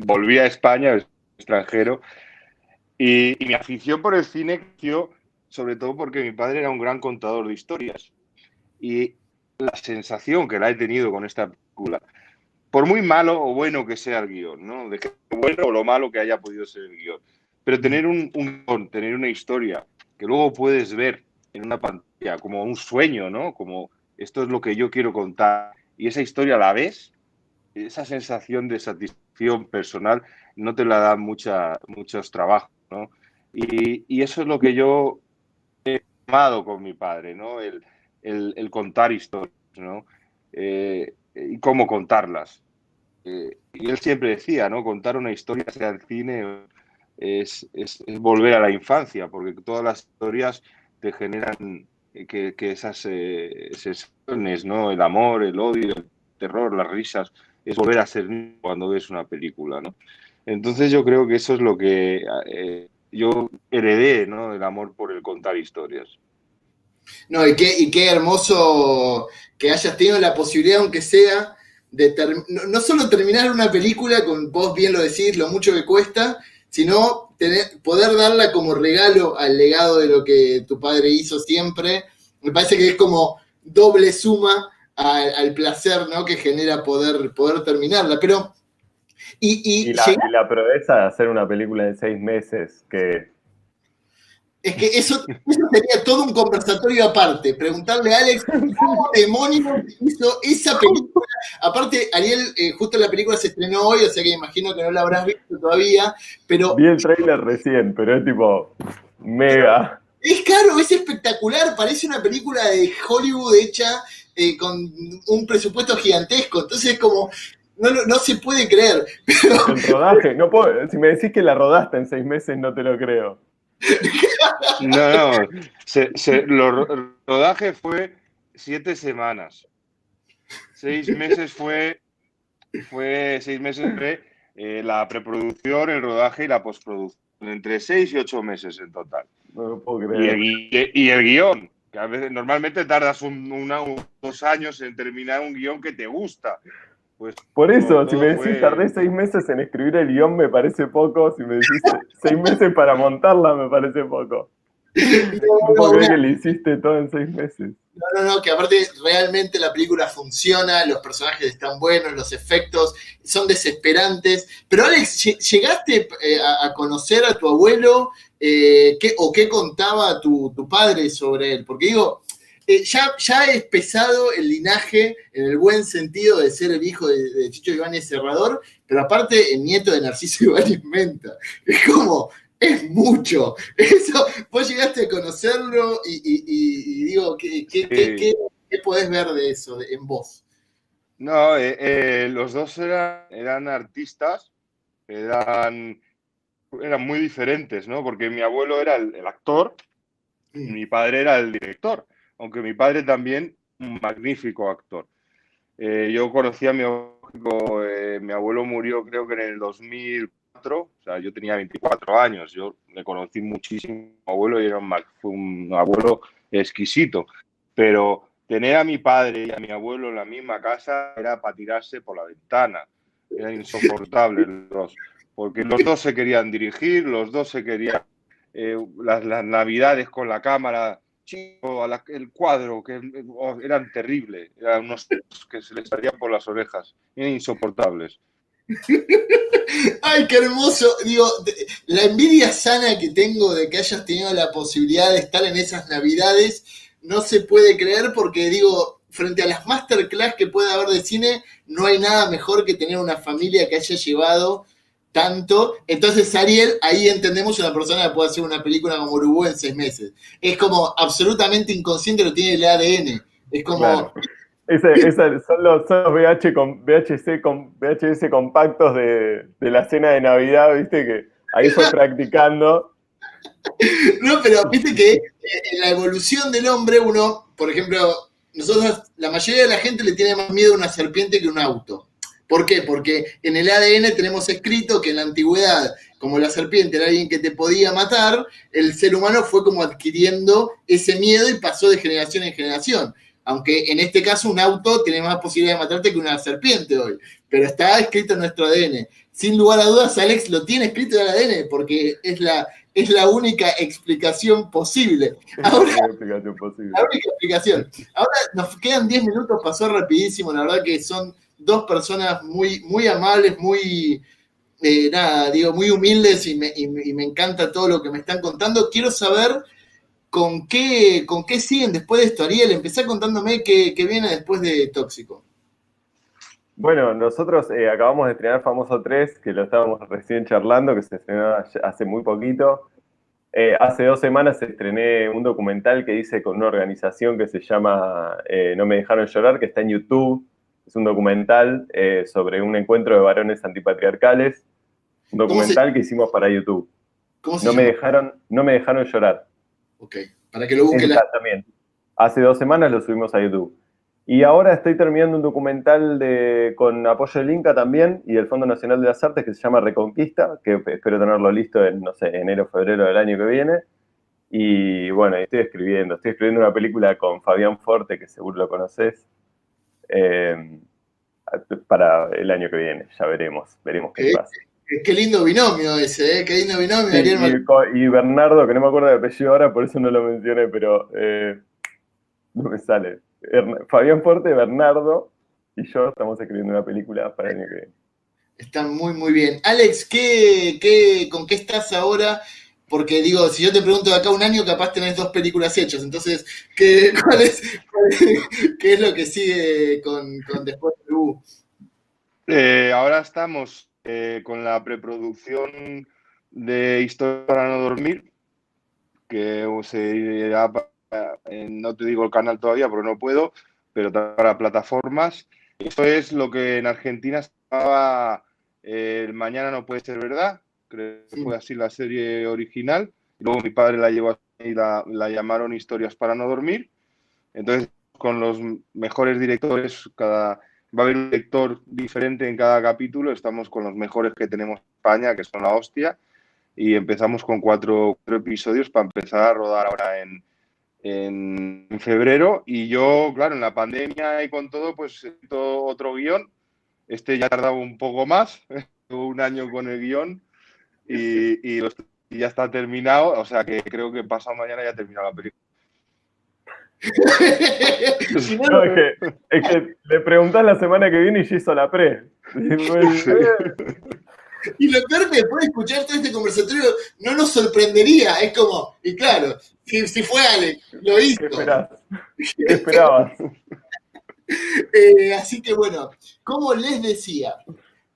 volví a España, extranjero, y mi afición por el cine creció sobre todo porque mi padre era un gran contador de historias. Y la sensación que la he tenido con esta película, por muy malo o bueno que sea el guión, ¿no? De que bueno o lo malo que haya podido ser el guión, pero tener tener una historia que luego puedes ver en una pantalla como un sueño, ¿no? Como esto es lo que yo quiero contar y esa historia la ves, esa sensación de satisfacción personal no te la dan muchos trabajos, ¿no? Y eso es lo que yo he amado con mi padre, ¿no? El contar historias, ¿no? Y cómo contarlas. Y él siempre decía, ¿no? Contar una historia, sea en cine, es volver a la infancia, porque todas las historias te generan que esas sensaciones, ¿no? El amor, el odio, el terror, las risas, es volver a ser niño cuando ves una película, ¿no? Entonces yo creo que eso es lo que yo heredé, ¿no? El amor por el contar historias. No, y qué hermoso que hayas tenido la posibilidad, aunque sea, de no solo terminar una película, con vos bien lo decís, lo mucho que cuesta, sino poder darla como regalo al legado de lo que tu padre hizo siempre. Me parece que es como doble suma al placer, ¿no?, que genera poder terminarla. Pero, Y la proeza de hacer una película en 6 meses, que es que eso sería todo un conversatorio aparte. Preguntarle a Alex cómo demonios hizo esa película. Aparte, Ariel, justo la película se estrenó hoy, o sea que imagino que no la habrás visto todavía, pero vi el tráiler recién, pero es tipo mega. es caro, es espectacular, parece una película de Hollywood hecha con un presupuesto gigantesco. Entonces, como no se puede creer. Pero El rodaje, no puedo, si me decís que la rodaste en 6 meses, no te lo creo. No, el rodaje fue 7 semanas. 6 meses fue 6 meses fue la preproducción, el rodaje y la postproducción. Entre 6 y 8 meses en total. No lo puedo Y creer. el guión, que a veces normalmente tardas 2 años en terminar un guión que te gusta. Pues Por eso, si me decís fue... tardé 6 meses en escribir el guión, me parece poco. Si me decís 6 meses para montarla, me parece poco. No puedo creer que le hiciste todo en 6 meses. No, que aparte realmente la película funciona, los personajes están buenos, los efectos son desesperantes. Pero Alex, ¿llegaste a conocer a tu abuelo? ¿Qué contaba tu padre sobre él? Porque digo, ya es pesado el linaje en el buen sentido de ser el hijo de Chicho Ibáñez Serrador, pero aparte el nieto de Narciso Ibáñez Menta. Es como, es mucho. Eso, vos llegaste a conocerlo y digo, ¿qué podés ver de eso en vos? No, los dos eran artistas, eran muy diferentes, ¿no? Porque mi abuelo era el actor y mi padre era el director, aunque mi padre también un magnífico actor. Yo conocí a mi abuelo murió creo que en el 2004, o sea, yo tenía 24 años, yo le conocí muchísimo a mi abuelo y fue un abuelo exquisito, pero tener a mi padre y a mi abuelo en la misma casa era para tirarse por la ventana, era insoportable los dos, porque los dos se querían dirigir, los dos se querían las navidades con la cámara chico, el cuadro, que eran terribles, eran unos que se les salían por las orejas, eran insoportables. Ay, qué hermoso. Digo, la envidia sana que tengo de que hayas tenido la posibilidad de estar en esas Navidades no se puede creer porque, digo, frente a las masterclass que puede haber de cine, no hay nada mejor que tener una familia que haya llevado tanto. Entonces, Ariel, ahí entendemos una persona que puede hacer una película como Uruguay en 6 meses. Es como absolutamente inconsciente, lo tiene el ADN. Es como... Claro. Son los VHS compactos de la cena de Navidad, ¿viste? Que ahí fue practicando. No, pero viste que en la evolución del hombre, uno, por ejemplo, nosotros, la mayoría de la gente le tiene más miedo a una serpiente que a un auto. ¿Por qué? Porque en el ADN tenemos escrito que en la antigüedad, como la serpiente era alguien que te podía matar, el ser humano fue como adquiriendo ese miedo y pasó de generación en generación. Aunque en este caso un auto tiene más posibilidad de matarte que una serpiente hoy. Pero está escrito en nuestro ADN. Sin lugar a dudas, Alex lo tiene escrito en el ADN porque es la única explicación posible. Ahora, la única explicación. Ahora nos quedan 10 minutos, pasó rapidísimo. La verdad que son dos personas muy, muy amables, muy, muy humildes y me encanta todo lo que me están contando. Quiero saber ¿con qué siguen después de esto? Ariel, empezá contándome qué viene después de Tóxico. Bueno, nosotros acabamos de estrenar Famoso 3, que lo estábamos recién charlando, que se estrenó hace muy poquito. Hace 2 semanas estrené un documental que hice con una organización que se llama No me dejaron llorar, que está en YouTube. Es un documental sobre un encuentro de varones antipatriarcales. Un documental que hicimos para YouTube. ¿Cómo se llama? No me dejaron llorar. Ok, para que lo busquen. También. Hace 2 semanas lo subimos a YouTube. Y ahora estoy terminando un documental con apoyo del Inca también y del Fondo Nacional de las Artes que se llama Reconquista, que espero tenerlo listo en, no sé, enero, febrero del año que viene. Y bueno, estoy escribiendo una película con Fabián Forte, que seguro lo conoces, para el año que viene. Ya veremos qué pasa. Qué lindo binomio ese, qué lindo binomio. Sí, y Bernardo, que no me acuerdo de apellido ahora, por eso no lo mencioné, pero no me sale. Fabián Forte, Bernardo y yo estamos escribiendo una película para el año que viene. Está muy, muy bien. Alex, ¿con qué estás ahora? Porque digo, si yo te pregunto de acá un año, capaz tenés 2 películas hechas. Entonces, ¿qué es lo que sigue con después de Uruguay? Ahora estamos con la preproducción de Historia para no dormir, que se irá no te digo el canal todavía porque no puedo, pero para plataformas. Esto es lo que en Argentina estaba El Mañana no puede ser verdad, creo que fue así la serie original. Luego mi padre la llevó y la llamaron Historias para no dormir. Entonces, con los mejores directores, va a haber un director diferente en cada capítulo. Estamos con los mejores que tenemos en España, que son la hostia, y empezamos con 4 episodios para empezar a rodar ahora en febrero. Y yo, claro, en la pandemia y con todo, pues otro guión. Este ya ha tardado un poco más, un año con el guión y ya está terminado, o sea que creo que pasado mañana ya ha terminado la película. No, es que le preguntás la semana que viene y ya hizo la pre. Y lo peor que después de escuchar todo este conversatorio no nos sorprendería. Es como, y claro, si fue Alex, lo hizo. ¿Qué esperabas? Así que bueno, como les decía,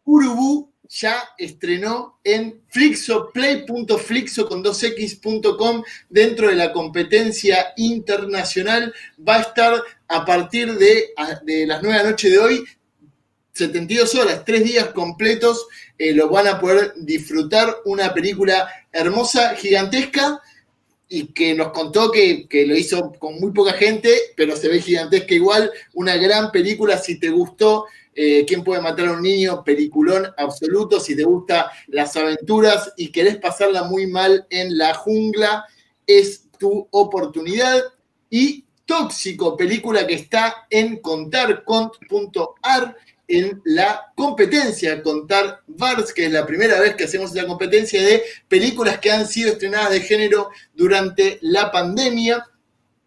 Urubu ya estrenó en flixoplay.flixo.com dentro de la competencia internacional. Va a estar a partir de las 9 de la noche de hoy, 72 horas, 3 días completos, lo van a poder disfrutar. Una película hermosa, gigantesca, y que nos contó que lo hizo con muy poca gente, pero se ve gigantesca igual. Una gran película. Si te gustó ¿Quién puede matar a un niño? Peliculón absoluto. Si te gustan las aventuras y querés pasarla muy mal en la jungla, es tu oportunidad. Y Tóxico, película que está en contarcont.ar, en la competencia Contar Vars, que es la primera vez que hacemos la competencia de películas que han sido estrenadas de género durante la pandemia.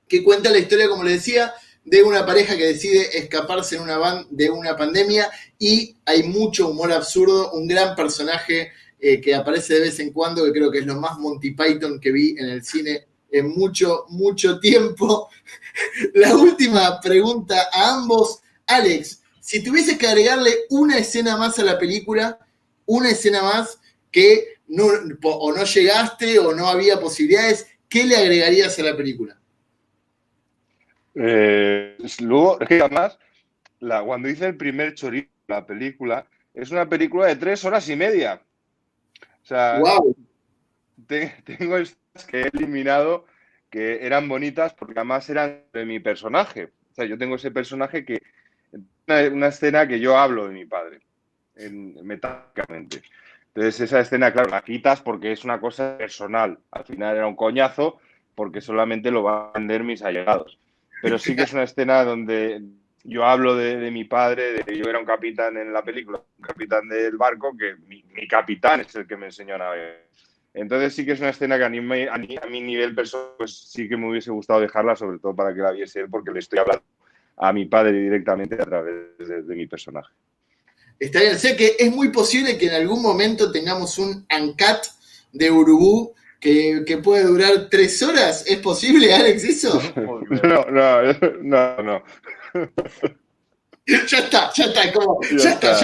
que cuenta la historia, como les decía, de una pareja que decide escaparse en una van de una pandemia, y hay mucho humor absurdo, un gran personaje que aparece de vez en cuando, que creo que es lo más Monty Python que vi en el cine en mucho, mucho tiempo. La última pregunta a ambos. Alex, si tuvieses que agregarle una escena más a la película, una escena más que o no llegaste o no había posibilidades, ¿qué le agregarías a la película? Luego, es que además, cuando hice el primer chorizo de la película, es una película de 3 horas y media. O sea, wow. Tengo estas que he eliminado que eran bonitas porque además eran de mi personaje. O sea, yo tengo ese personaje que... Una escena que yo hablo de mi padre, metafóricamente. Entonces, esa escena, claro, la quitas porque es una cosa personal. Al final era un coñazo porque solamente lo van a entender mis allegados. Pero sí que es una escena donde yo hablo de mi padre, de que yo era un capitán en la película, un capitán del barco, que mi capitán es el que me enseñó a navegar. Entonces sí que es una escena que a mi nivel personal, pues sí que me hubiese gustado dejarla, sobre todo para que la viese él, porque le estoy hablando a mi padre directamente a través de mi personaje. Está bien, sé que es muy posible que en algún momento tengamos un uncut de Urubú que puede durar 3 horas. ¿Es posible, Alex, eso? No. Ya está, como, ya está.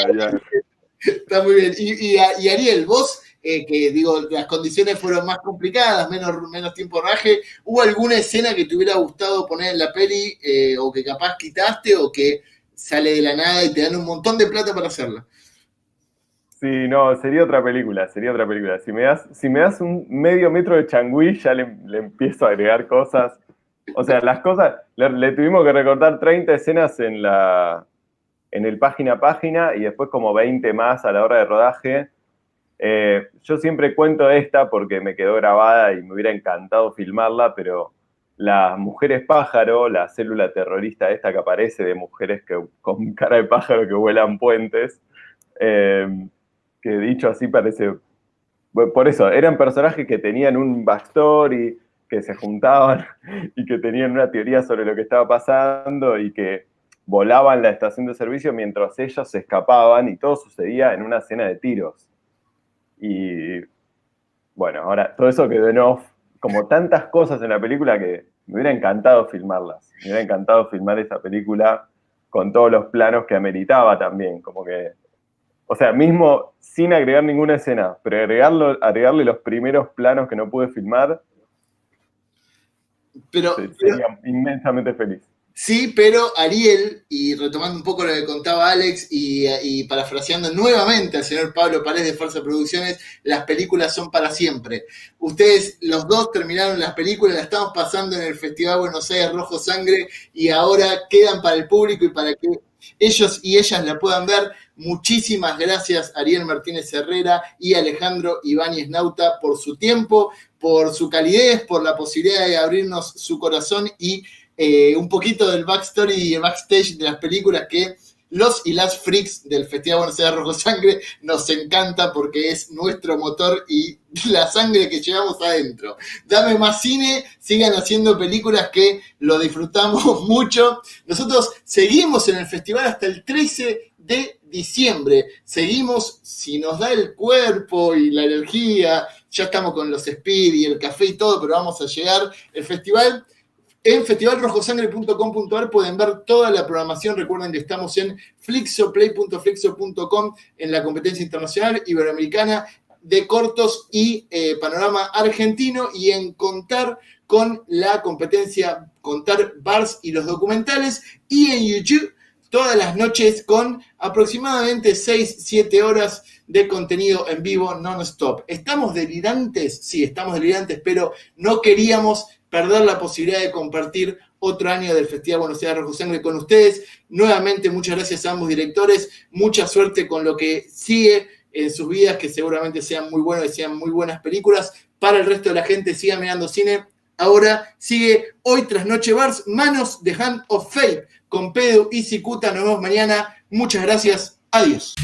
Está muy bien. Y Ariel, vos, que digo, las condiciones fueron más complicadas, menos tiempo de rodaje, ¿hubo alguna escena que te hubiera gustado poner en la peli o que capaz quitaste o que sale de la nada y te dan un montón de plata para hacerla? Sí, no, sería otra película. Si me das un medio metro de changüí, ya le empiezo a agregar cosas. O sea, las cosas, le tuvimos que recortar 30 escenas en el página a página y después como 20 más a la hora de rodaje. Yo siempre cuento esta porque me quedó grabada y me hubiera encantado filmarla, pero las mujeres pájaro, la célula terrorista esta que aparece de mujeres con cara de pájaro que vuelan puentes, que dicho así parece... Bueno, por eso, eran personajes que tenían un backstory, que se juntaban y que tenían una teoría sobre lo que estaba pasando y que volaban la estación de servicio mientras ellos se escapaban, y todo sucedía en una escena de tiros. Y bueno, ahora todo eso quedó en off, como tantas cosas en la película que me hubiera encantado filmarlas. Me hubiera encantado filmar esa película con todos los planos que ameritaba también, como que, o sea, mismo sin agregar ninguna escena, pero agregarle los primeros planos que no pude filmar, sería inmensamente feliz. Sí, pero Ariel, y retomando un poco lo que contaba Alex y parafraseando nuevamente al señor Pablo Paredes de Fuerza Producciones, las películas son para siempre. Ustedes, los dos, terminaron las películas, las estamos pasando en el Festival Buenos Aires Rojo Sangre y ahora quedan para el público y para que ellos y ellas la puedan ver. Muchísimas gracias, Ariel Martínez Herrera y Alejandro Ibáñez Nauta, por su tiempo, por su calidez, por la posibilidad de abrirnos su corazón y un poquito del backstory y el backstage de las películas que los y las freaks del Festival Buenos Aires Rojo Sangre nos encanta, porque es nuestro motor y la sangre que llevamos adentro. Dame más cine, sigan haciendo películas que lo disfrutamos mucho. Nosotros seguimos en el festival hasta el 13 de diciembre. Seguimos, si nos da el cuerpo y la energía, ya estamos con los speed y el café y todo, pero vamos a llegar. El festival... En festivalrojosangre.com.ar pueden ver toda la programación. Recuerden que estamos en flixoplay.flixo.com en la competencia internacional iberoamericana de cortos y panorama argentino, y en Contar con la competencia Contar Bars y los documentales, y en YouTube todas las noches con aproximadamente 6-7 horas de contenido en vivo non-stop. ¿Estamos delirantes? Sí, estamos delirantes, pero no queríamos perder la posibilidad de compartir otro año del Festival Buenos Aires Rojo Sangre con ustedes. Nuevamente, muchas gracias a ambos directores. Mucha suerte con lo que sigue en sus vidas, que seguramente sean muy buenos y sean muy buenas películas. Para el resto de la gente, sigan mirando cine. Ahora sigue Hoy Tras Noche Bars, Manos de Hand of Fate, con Pedro y Cicuta. Nos vemos mañana. Muchas gracias. Adiós.